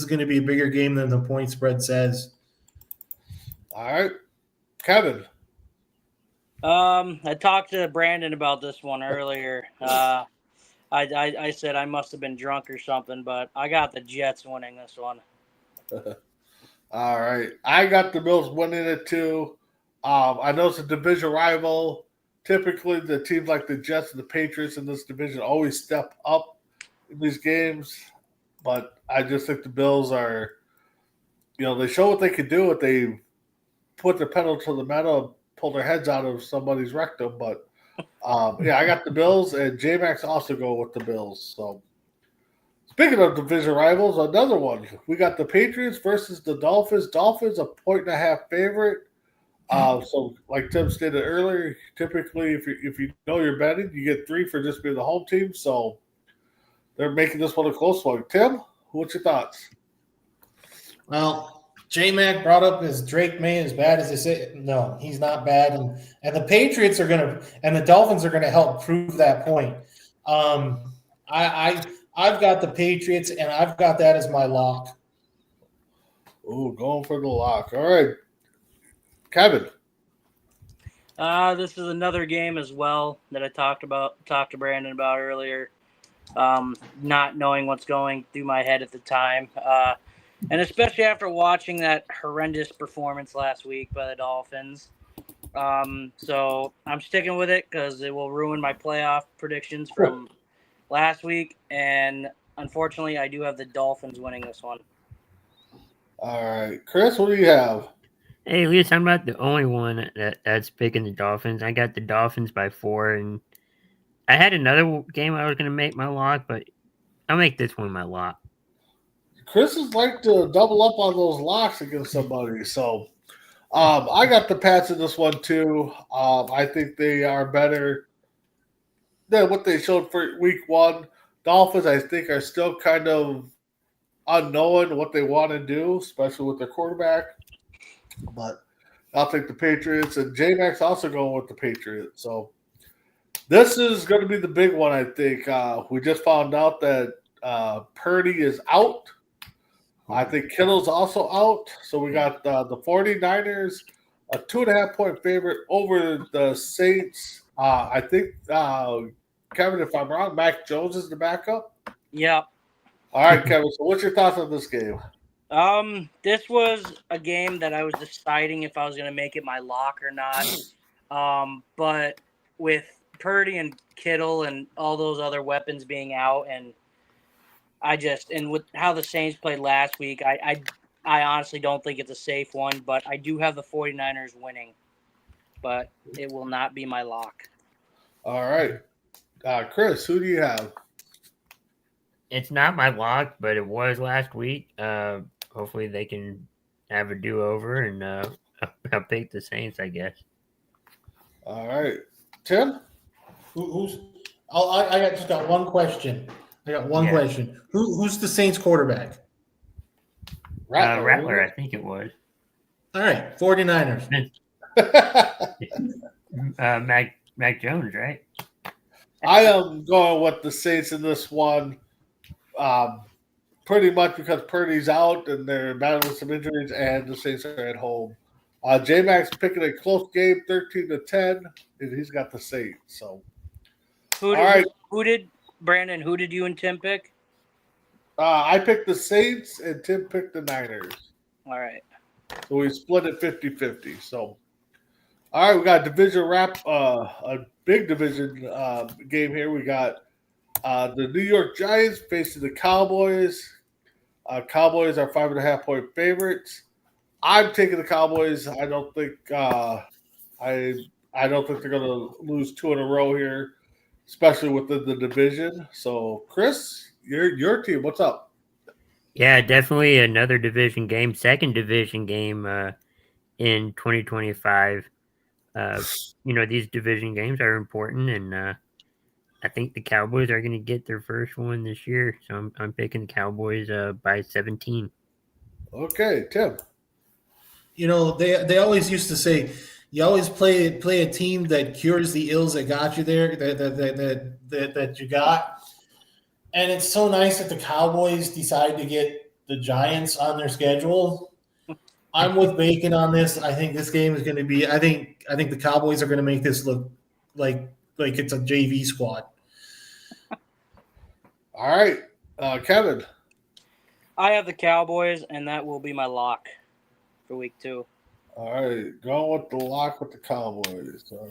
going to be a bigger game than the point spread says. All right, Kevin. I talked to Brandon about this one earlier. I said I must have been drunk or something, but I got the Jets winning this one. All right, I got the Bills winning it too. I know it's a division rival. Typically, the teams like the Jets and the Patriots in this division always step up in these games, but I just think the Bills are, they show what they can do if they put the pedal to the metal, pull their heads out of somebody's rectum. But I got the Bills, and J-Max also go with the Bills. So, speaking of division rivals, another one. We got the Patriots versus the Dolphins. Dolphins a 1.5 favorite. So, like Tim stated earlier, typically if you know you're betting, you get 3 for just being the home team. So, they're making this one a close one. Tim, what's your thoughts? Well, J-Mac brought up is Drake May as bad as they say. No, he's not bad. And the Patriots are going to – and the Dolphins are going to help prove that point. I've got the Patriots, and I've got that as my lock. Ooh, going for the lock. All right. Kevin. This is another game as well that I talked to Brandon about earlier. Not knowing what's going through my head at the time. And especially after watching that horrendous performance last week by the Dolphins. So I'm sticking with it because it will ruin my playoff predictions from last week. And unfortunately, I do have the Dolphins winning this one. All right. Chris, what do you have? Hey, at least I'm not the only one that's picking the Dolphins. I got the Dolphins by 4, and I had another game I was going to make my lock, but I'll make this one my lock. Chris is like to double up on those locks against somebody. So I got the Pats in this one too. I think they are better than what they showed for week 1. Dolphins, I think, are still kind of unknown what they want to do, especially with their quarterback. But I'll take the Patriots. And J-Max also going with the Patriots. So this is going to be the big one, I think. We just found out that Purdy is out. I think Kittle's also out. So we got the 49ers, a 2.5-point favorite over the Saints. I think, Kevin, if I'm wrong, Mac Jones is the backup? Yeah. All right, Kevin. So what's your thoughts on this game? This was a game that I was deciding if I was going to make it my lock or not. But with Purdy and Kittle and all those other weapons being out, and with how the Saints played last week, I honestly don't think it's a safe one, but I do have the 49ers winning, but it will not be my lock. All right. Chris, who do you have? It's not my lock, but it was last week. Hopefully they can have a do-over, and I'll pick the Saints, I guess. All right, Tim. Who's? I got just got one question. I got one Yeah. question. Who's the Saints quarterback? Rattler, I think it was. All right, 49ers. Mac Jones, right? I am going with the Saints in this one, pretty much because Purdy's out and they're battling some injuries, and the Saints are at home. J-Mac's picking a close game, 13-10, and he's got the Saints. So, Who did Brandon? Who did you and Tim pick? I picked the Saints, and Tim picked the Niners. All right. So we split it 50-50. So, all right, we got a division wrap, a big division game here. We got the New York Giants facing the Cowboys. Cowboys are 5.5-point favorites. I'm taking the Cowboys. I don't think I don't think they're going to lose 2 in a row here, especially within the division. So, Chris, your team, what's up? Yeah, definitely another division game, second division game in 2025. These division games are important, and I think the Cowboys are going to get their first one this year. So I'm picking the Cowboys by 17. Okay, Tim. They always used to say, you always play a team that cures the ills that got you there, that you got. And it's so nice that the Cowboys decide to get the Giants on their schedule. I'm with Bacon on this. I think this game is going to be. I think the Cowboys are going to make this look like it's a JV squad. All right, Kevin. I have the Cowboys, and that will be my lock for week 2. All right, going with the lock with the Cowboys. All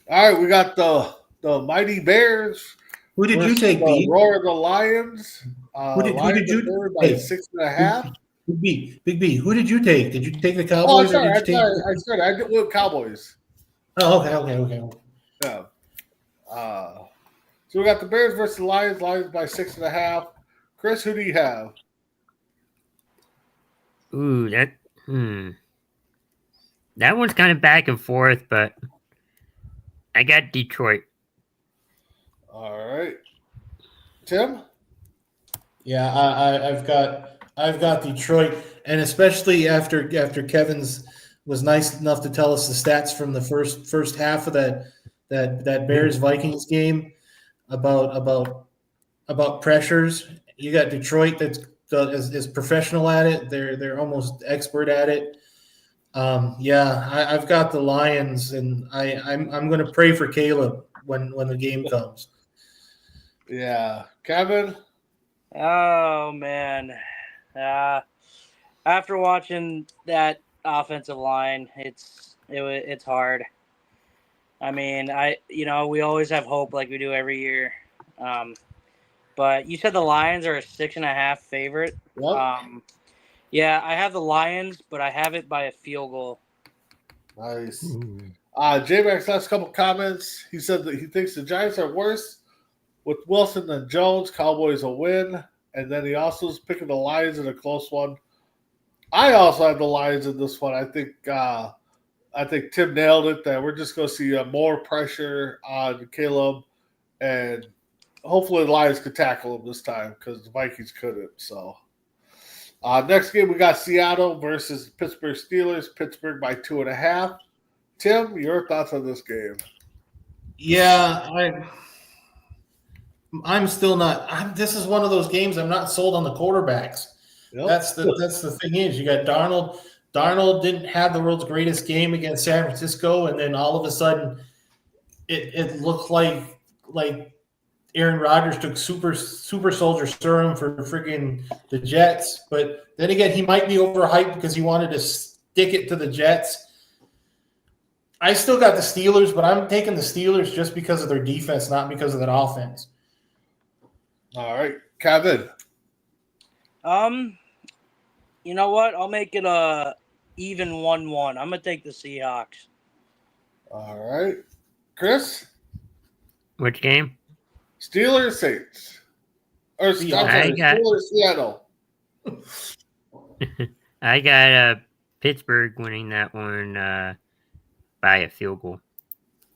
right, we got the Mighty Bears. Who did you take, B? Roar of the Lions. Who did you by 6.5? Big B. Who did you take? Did you take the Oh, Cowboys? sorry. Or did you take... I said I did with Cowboys. Oh, okay. Yeah. So we got the Bears versus the Lions. Lions by 6.5. Chris, who do you have? Ooh, that one's kind of back and forth, but I got Detroit. All right, Tim. Yeah, I've got Detroit, and especially after Kevin's was nice enough to tell us the stats from the first half of that Bears Vikings game about pressures. You got Detroit that's is professional at it. They're almost expert at it. I've got the Lions, and I'm going to pray for Caleb when the game comes. Yeah, Kevin. Oh man, after watching that offensive line, it's hard. I mean, we always have hope like we do every year. But you said the Lions are a 6.5 favorite. Yep. Yeah, I have the Lions, but I have it by a field goal. Nice. J-Max last couple comments. He said that he thinks the Giants are worse with Wilson than Jones. Cowboys will win. And then he also is picking the Lions in a close one. I also have the Lions in this one. I think Tim nailed it, that we're just going to see more pressure on Caleb, and hopefully the Lions could tackle him this time because the Vikings couldn't. So next game we got Seattle versus Pittsburgh Steelers. Pittsburgh by 2.5. Tim, your thoughts on this game? Yeah, I'm still not. This is one of those games I'm not sold on the quarterbacks. Yep. That's the thing is you got Darnold. Darnold didn't have the world's greatest game against San Francisco, and then all of a sudden, it looked like Aaron Rodgers took super soldier serum for freaking the Jets. But then again, he might be overhyped because he wanted to stick it to the Jets. I still got the Steelers, but I'm taking the Steelers just because of their defense, not because of their offense. All right, Kevin. You know what? I'll make it a even 1-1. I'm gonna take the Seahawks. All right, Chris. Which game? Steelers Saints. Or I'm sorry, Steelers, Seattle. I got Pittsburgh winning that one by a field goal.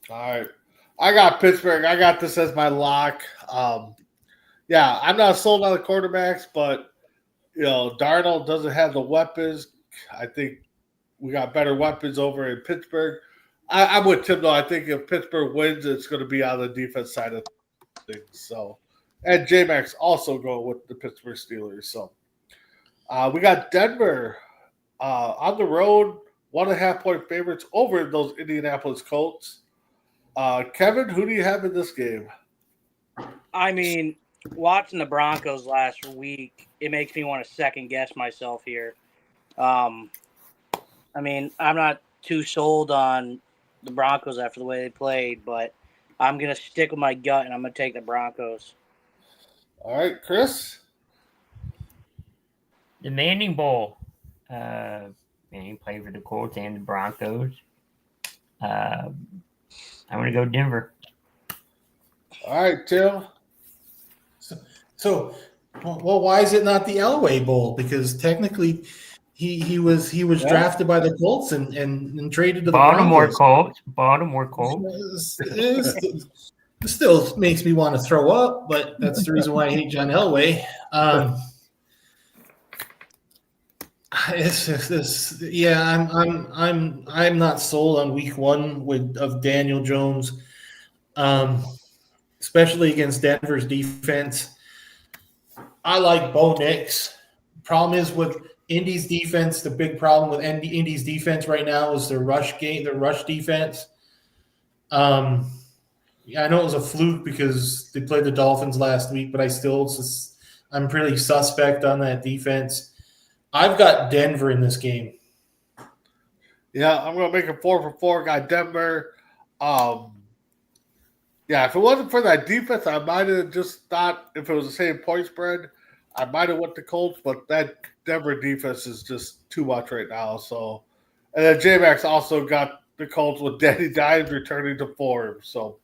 All right. I got Pittsburgh. I got this as my lock. Yeah, I'm not sold on the quarterbacks, but Darnold doesn't have the weapons. I think we got better weapons over in Pittsburgh. I'm with Tim though. I think if Pittsburgh wins, it's going to be on the defense side of things. So, and J-Max also going with the Pittsburgh Steelers. So, we got Denver on the road, 1.5 point favorites over those Indianapolis Colts. Kevin, who do you have in this game? I mean, watching the Broncos last week, it makes me want to second guess myself here. I mean, I'm not too sold on the Broncos after the way they played, but I'm going to stick with my gut, and I'm going to take the Broncos. All right, Chris? The Manning Bowl. Manning played for the Colts and the Broncos. I'm going to go Denver. All right, Tim. So, well, why is it not the Elway Bowl? Because technically, he was drafted by the Colts and traded to the Baltimore Broncos. Colts. It still makes me want to throw up, but that's the reason why I hate John Elway. It's just this. Yeah, I'm not sold on week one of Daniel Jones, especially against Denver's defense. I like Bo Nix. Problem is with Indy's defense, the big problem with Indy's defense right now is their rush game, their rush defense. Yeah, I know it was a fluke because they played the Dolphins last week, but I'm pretty suspect on that defense. I've got Denver in this game. Yeah, I'm going to make it 4 for 4. Got Denver. Yeah, if it wasn't for that defense, I might have just thought if it was the same point spread, I might have went the Colts, but that Denver defense is just too much right now. So, and then J-Max also got the Colts with Danny Dimes returning to form. So,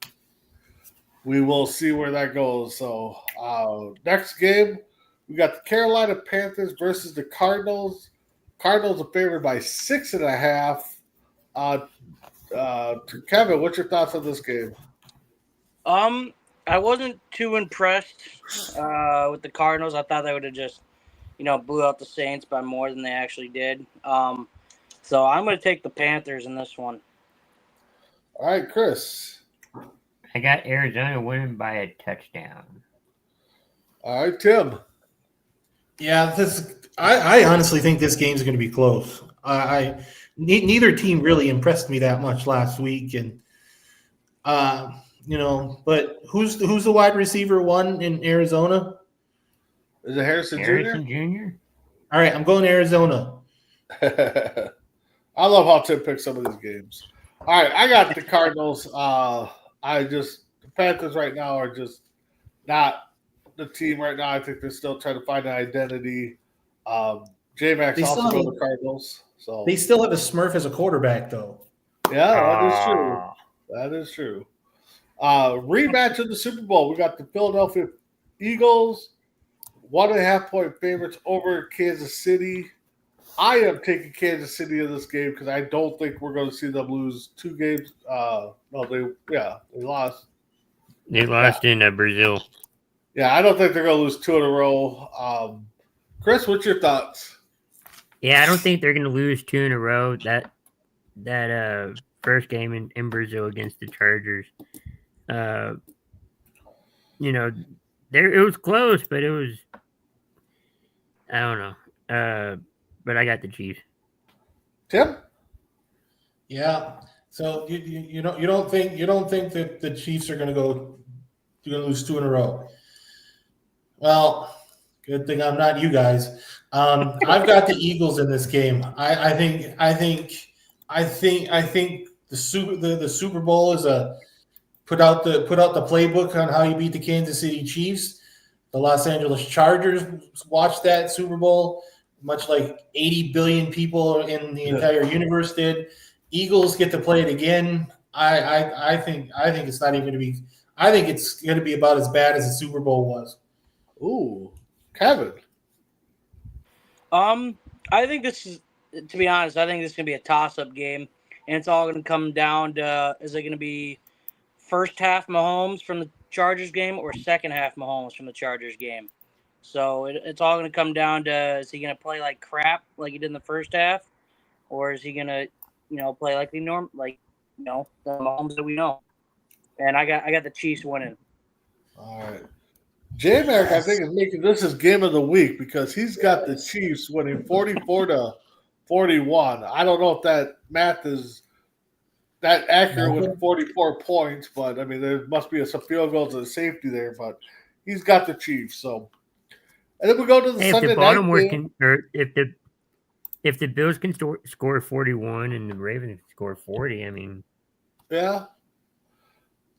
we will see where that goes. So, next game, we got the Carolina Panthers versus the Cardinals. Cardinals are favored by 6.5. Kevin, what's your thoughts on this game? I wasn't too impressed with the Cardinals. I thought they would have just, blew out the Saints by more than they actually did. So I'm going to take the Panthers in this one. All right, Chris. I got Arizona winning by a touchdown. All right, Tim. Yeah, I honestly think this game's going to be close. Neither team really impressed me that much last week, and but who's the wide receiver one in Arizona? Is it Harrison Jr.? All right, I'm going Arizona. I love how Tim picks some of these games. All right, I got the Cardinals. The Panthers right now are just not the team right now. I think they're still trying to find an identity. J-Max also go to the Cardinals. So they still have a Smurf as a quarterback, though. Yeah, that is true. That is true. Rematch of the Super Bowl. We got the Philadelphia Eagles, 1.5 point favorites over Kansas City. I am taking Kansas City in this game because I don't think we're going to see them lose 2 games. They lost. They lost in Brazil. Yeah, I don't think they're going to lose 2 in a row. Chris, what's your thoughts? Yeah, I don't think they're going to lose 2 in a row. That first game in Brazil against the Chargers. It was close, but it was, I don't know. But I got the Chiefs. Tim? Yeah. So you don't think that the Chiefs are going to lose 2 in a row? Well, good thing I'm not you guys. I've got the Eagles in this game. I think the Super Bowl is put out the playbook on how you beat the Kansas City Chiefs. The Los Angeles Chargers watched that Super Bowl, much like 80 billion people in the entire universe did. Eagles get to play it again. I think it's not even going to be. I think it's going to be about as bad as the Super Bowl was. Ooh, Kevin. I think this is, to be honest, I think this is gonna be a toss-up game, and it's all gonna come down to is it gonna be first half Mahomes from the Chargers game or second half Mahomes from the Chargers game. So it's all gonna come down to is he gonna play like crap like he did in the first half, or is he gonna play like the Mahomes that we know. And I got the Chiefs winning. All right. J-Mac, I think, is making this his game of the week because he's got the Chiefs winning 44-41. I don't know if that math is that accurate with 44 points, but I mean, there must be some field goals and safety there, but he's got the Chiefs. So, and then we go to the Hey, Sunday if the night Baltimore game. if the Bills can score 41 and the Ravens score 40, I mean, Yeah.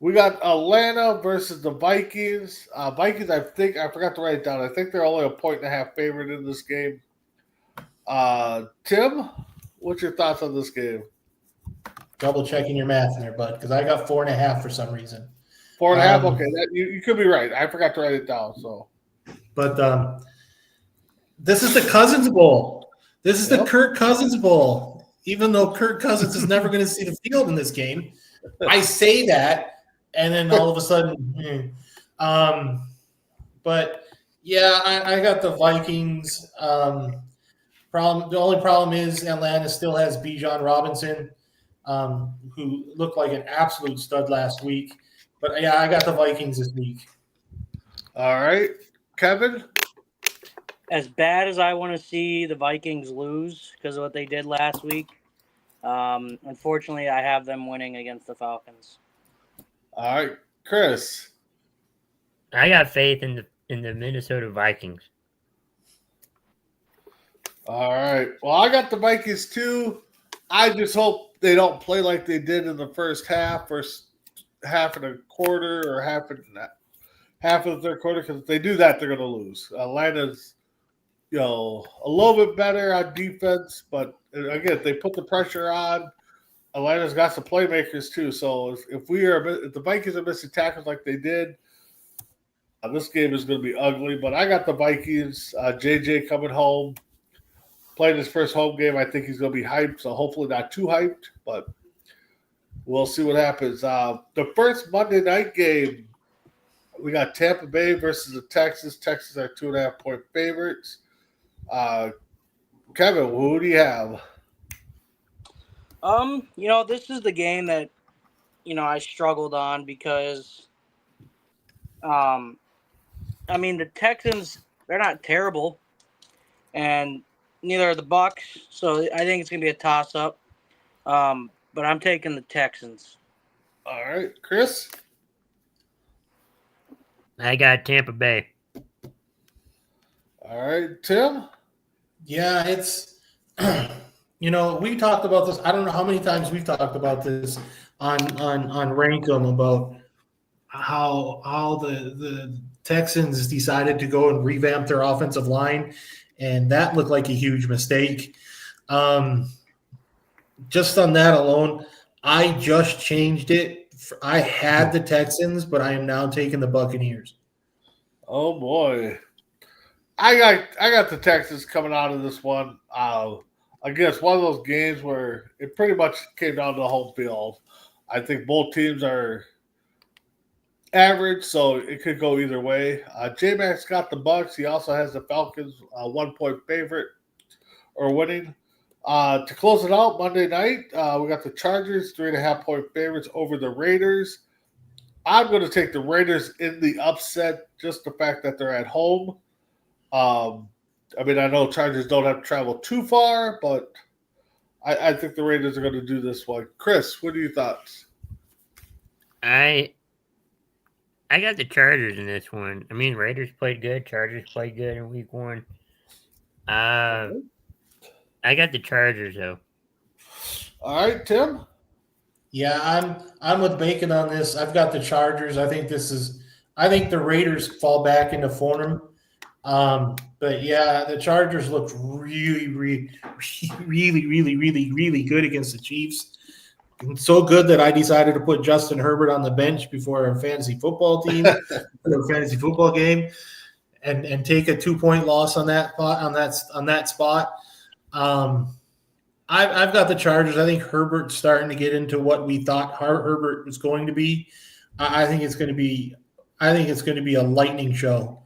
We got Atlanta versus the Vikings. Vikings, I forgot to write it down. I think they're only a 1.5 favorite in this game. Tim, what's your thoughts on this game? Double checking your math there, bud, because I got 4.5 for some reason. 4.5. Okay, you could be right. I forgot to write it down. So, but this is the Cousins Bowl. This is the Kirk Cousins Bowl. Even though Kirk Cousins is never going to see the field in this game, I say that. And then all of a sudden, but yeah, I got the Vikings. The only problem is Atlanta still has Bijan Robinson, who looked like an absolute stud last week. But yeah, I got the Vikings this week. All right, Kevin. As bad as I want to see the Vikings lose because of what they did last week, unfortunately, I have them winning against the Falcons. All right, Chris. I got faith in the Minnesota Vikings. All right. Well, I got the Vikings too. I just hope they don't play like they did in the first half and a quarter, or half of the third quarter. Because if they do that, they're going to lose. Atlanta's, a little bit better on defense, but again, if they put the pressure on, Atlanta's got some playmakers too. So if the Vikings are missing tackles like they did, this game is going to be ugly. But I got the Vikings. JJ coming home, playing his first home game. I think he's going to be hyped. So hopefully not too hyped, but we'll see what happens. The first Monday night game, we got Tampa Bay versus the Texans. Texans are 2.5-point favorites. Kevin, who do you have? This is the game that, I struggled on because, the Texans, they're not terrible, and neither are the Bucks, so I think it's going to be a toss-up, but I'm taking the Texans. All right, Chris? I got Tampa Bay. All right, Tim? Yeah, it's we talked about this. I don't know how many times we've talked about this on Rankum about how the Texans decided to go and revamp their offensive line, and that looked like a huge mistake. Just on that alone, I just changed it. I had the Texans, but I am now taking the Buccaneers. Oh boy, I got the Texans coming out of this one. Again, it's one of those games where it pretty much came down to the home field. I think both teams are average, so it could go either way. J-Mac's got the Bucks. He also has the Falcons, 1-point favorite or winning. To close it out, Monday night, we got the Chargers, 3.5-point favorites over the Raiders. I'm going to take the Raiders in the upset, just the fact that they're at home. I know Chargers don't have to travel too far, but I think the Raiders are going to do this one. Chris, what are your thoughts? I got the Chargers in this one. Raiders played good. Chargers played good in week 1. I got the Chargers though. All right, Tim. Yeah, I'm with Bacon on this. I've got the Chargers. I think the Raiders fall back into form. But yeah, the Chargers looked really, really, really, really, really, really good against the Chiefs. And so good that I decided to put Justin Herbert on the bench before our fantasy football team, our fantasy football game. and take a 2-point loss on that spot. I've got the Chargers. I think Herbert's starting to get into what we thought Herbert was going to be. I think it's going to be a lightning show.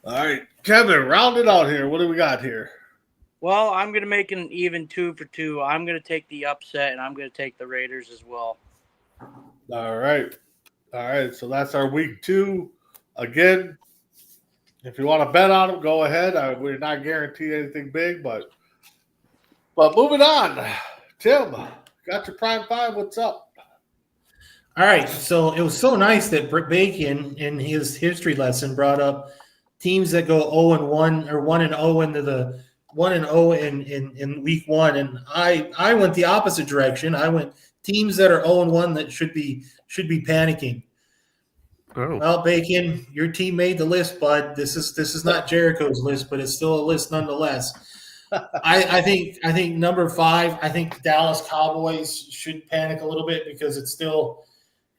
All right, Kevin, round it out here. What do we got here? Well, I'm going to make an even 2 for 2. I'm going to take the upset, and I'm going to take the Raiders as well. All right. So that's our week 2. Again, if you want to bet on them, go ahead. We're not guaranteed anything big, but moving on. Tim, got your Prime 5. What's up? All right. So it was so nice that Britt Bacon in his history lesson brought up teams that go 0-1 or 1-0 into the 1-0 in week 1, and I went the opposite direction. I went teams that are 0-1 that should be panicking. Oh. Well, Bacon, your team made the list, bud. This is not Jericho's list, but it's still a list nonetheless. I think number 5. I think Dallas Cowboys should panic a little bit because it's still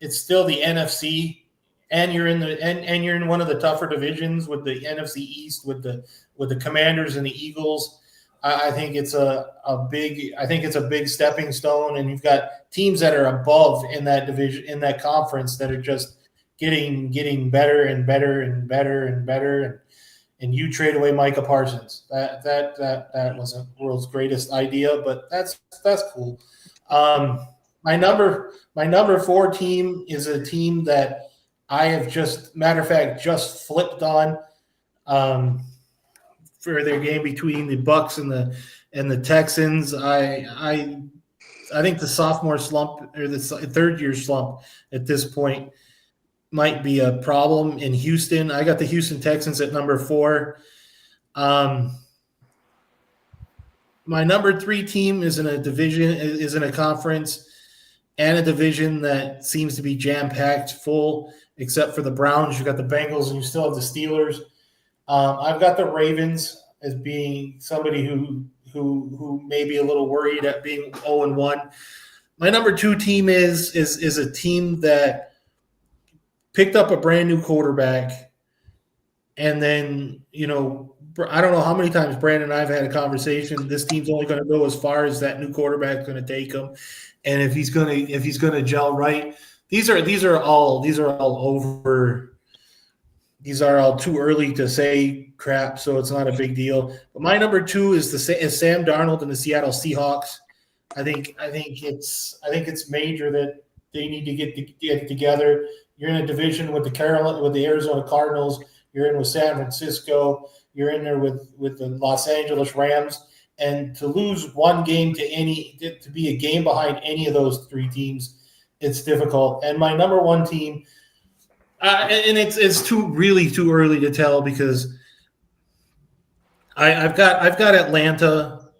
the NFC, and you're in one of the tougher divisions with the NFC East with the Commanders and the Eagles. I think it's a big stepping stone, and you've got teams that are above in that division, in that conference, that are just getting better and better and better and better. And you trade away Micah Parsons. That wasn't the world's greatest idea, but that's cool. My number 4 team is a team that I have just flipped on for their game between the Bucks and the Texans. I think the sophomore slump or the third year slump at this point might be a problem in Houston. I got the Houston Texans at number 4. My number 3 team is in a conference and a division that seems to be jam-packed full, except for the Browns. You've got the Bengals and you still have the Steelers. I've got the Ravens as being somebody who may be a little worried at being 0-1. My number 2 team is a team that picked up a brand new quarterback, and then, I don't know how many times Brandon and I have had a conversation. This team's only going to go as far as that new quarterback's going to take them, and if he's going to gel right, these are all over. These are all too early to say crap, so it's not a big deal. But my number 2 is Sam Darnold and the Seattle Seahawks. I think it's major that they need to get together. You're in a division with the Arizona Cardinals. You're in with San Francisco. You're in there with the Los Angeles Rams. And to lose one game to be a game behind any of those 3 teams, it's difficult. And my number 1 team, and it's too early to tell because I've got Atlanta,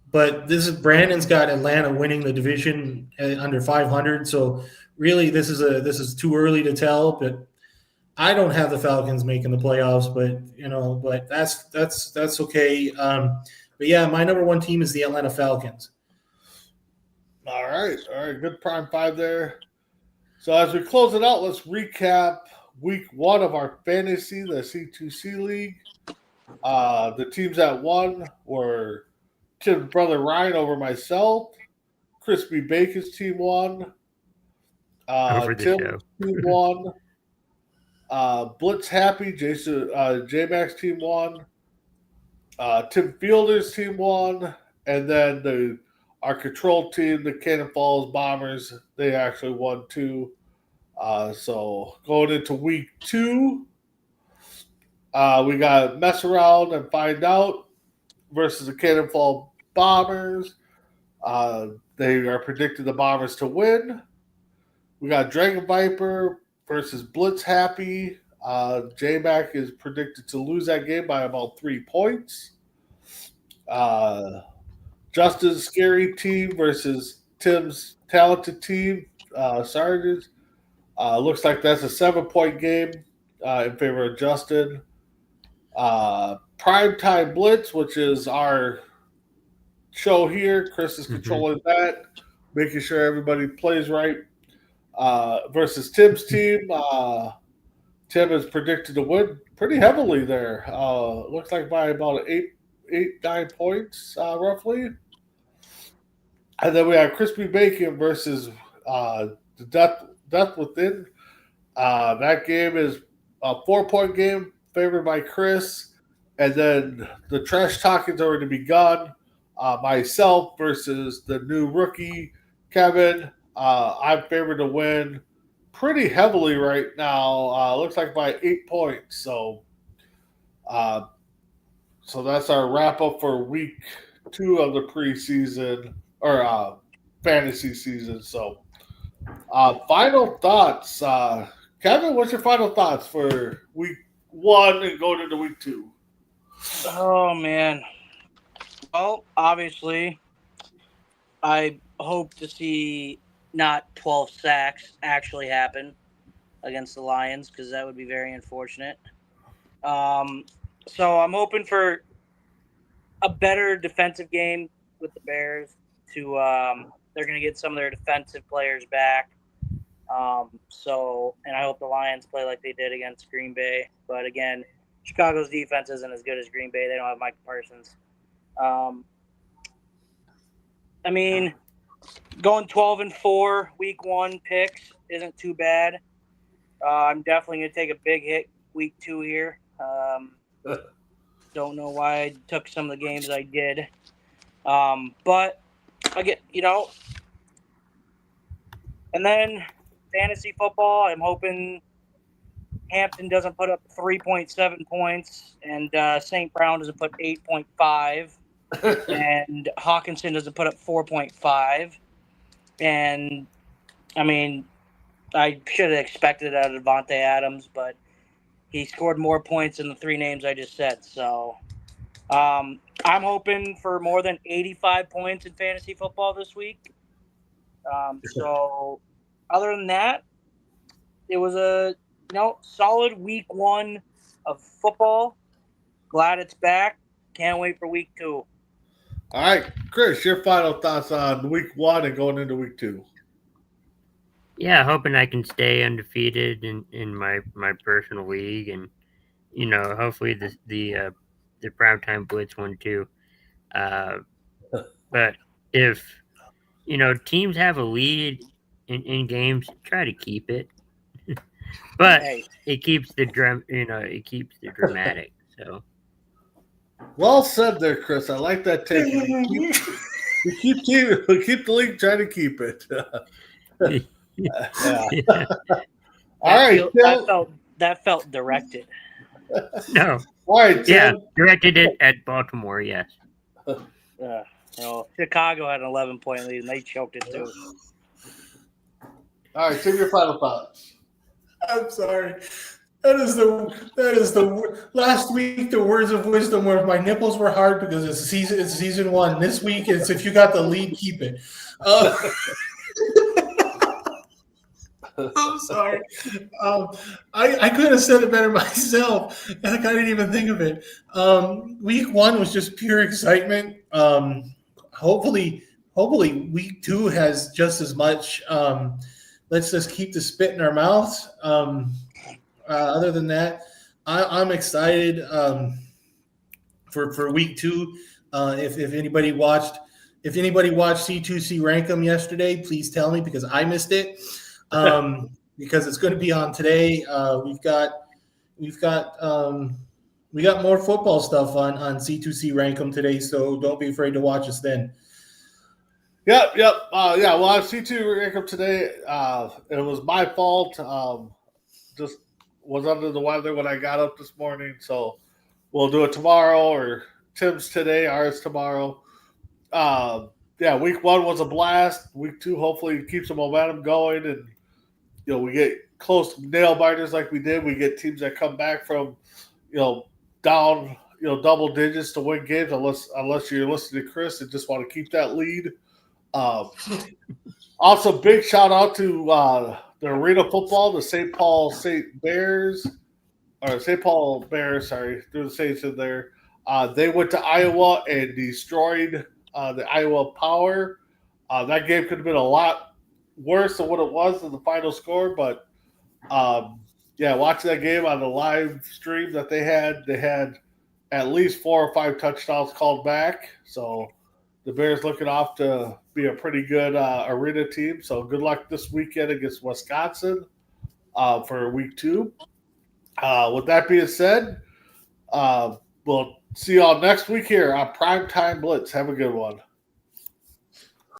but Brandon's got Atlanta winning the division under 500. So really, this is too early to tell. But I don't have the Falcons making the playoffs. But that's okay. But yeah, my number 1 team is the Atlanta Falcons. All right, good Prime 5 there. So as we close it out, let's recap week 1 of our fantasy, the C2C league. The teams that won were Tim's brother Ryan over myself. Crispy Bacon's team won. Tim's team won. Blitz Happy, J-Max team won. Tim Fielder's team won. And then our control team, the Cannon Falls Bombers, they actually won too. So going into week 2, we got Mess Around and Find Out versus the Cannon Falls Bombers. They are predicted the Bombers to win. We got Dragon Viper versus Blitz Happy. J-Mac is predicted to lose that game by about 3 points. Justin's Scary Team versus Tim's Talented Team. Sargent. Looks like that's a 7-point game in favor of Justin. Primetime Blitz, which is our show here. Chris is controlling that, making sure everybody plays right. Versus Tim's team. Tim is predicted to win pretty heavily there. Looks like by about 9 points, roughly. And then we have Crispy Bacon versus the Death Within. That game is a 4 point game favored by Chris. And then the trash talking's already begun. Myself versus the new rookie, Kevin. I'm favored to win pretty heavily right now. Looks like by 8 points. Uh, so that's our wrap up for week 2 of the preseason or fantasy season. So, final thoughts, Kevin. What's your final thoughts for week 1 and going into week 2? Oh man. Well, obviously, I hope to see not 12 sacks actually happen against the Lions because that would be very unfortunate. So I'm hoping for a better defensive game with the Bears. They're going to get some of their defensive players back. And I hope the Lions play like they did against Green Bay. But again, Chicago's defense isn't as good as Green Bay. They don't have Micah Parsons. I mean, going 12-4 week 1 picks isn't too bad. I'm definitely going to take a big hit week 2 here. Don't know why I took some of the games I did. But I get, and then fantasy football, I'm hoping Hampton doesn't put up 3.7 points and St. Brown doesn't put 8.5 and Hawkinson doesn't put up 4.5. And, I mean, I should have expected out of Devontae Adams, but he scored more points than the 3 names I just said. So I'm hoping for more than 85 points in fantasy football this week. So other than that, it was a solid week 1 of football. Glad it's back. Can't wait for week 2. All right, Chris, your final thoughts on week 1 and going into week 2. Yeah, hoping I can stay undefeated in my personal league, and hopefully the Primetime Blitz one too. But if teams have a lead in games, try to keep it. But it keeps the dramatic. So Well said there, Chris. I like that take. We keep the league, try to keep it. Yeah. All right, that felt directed. No. All right, Tim. Yeah, directed it at Baltimore. Yes. Chicago had an 11-point lead, and they choked it too. All right, Tim, your final thoughts. I'm sorry. That is the last week. The words of wisdom where my nipples were hard because it's season 1. This week it's if you got the lead, keep it. I'm sorry. I could have said it better myself. I didn't even think of it. Week 1 was just pure excitement. Hopefully week 2 has just as much. Let's just keep the spit in our mouths. Other than that, I'm excited for week 2. If anybody watched C2C Rankum yesterday, please tell me because I missed it. Because it's going to be on today. We got more football stuff on C2C Rankum today, so don't be afraid to watch us then. Yep. Well, I have C2 Rankum today. It was my fault. Just was under the weather when I got up this morning, so we'll do it tomorrow or Tim's today, ours tomorrow. Week 1 was a blast. Week 2 hopefully keeps the momentum going and we get close nail biters like we did. We get teams that come back from, down, double digits to win games unless you're listening to Chris and just want to keep that lead. Also, big shout out to the Arena Football, the St. Paul Bears, sorry, through the Saints in there. They went to Iowa and destroyed the Iowa Power. That game could have been a lot worse than what it was in the final score, but watching that game on the live stream that they had at least 4 or 5 touchdowns called back. So the Bears looking off to be a pretty good arena team. So good luck this weekend against Wisconsin for week 2. With that being said, we'll see y'all next week here on Primetime Blitz. Have a good one.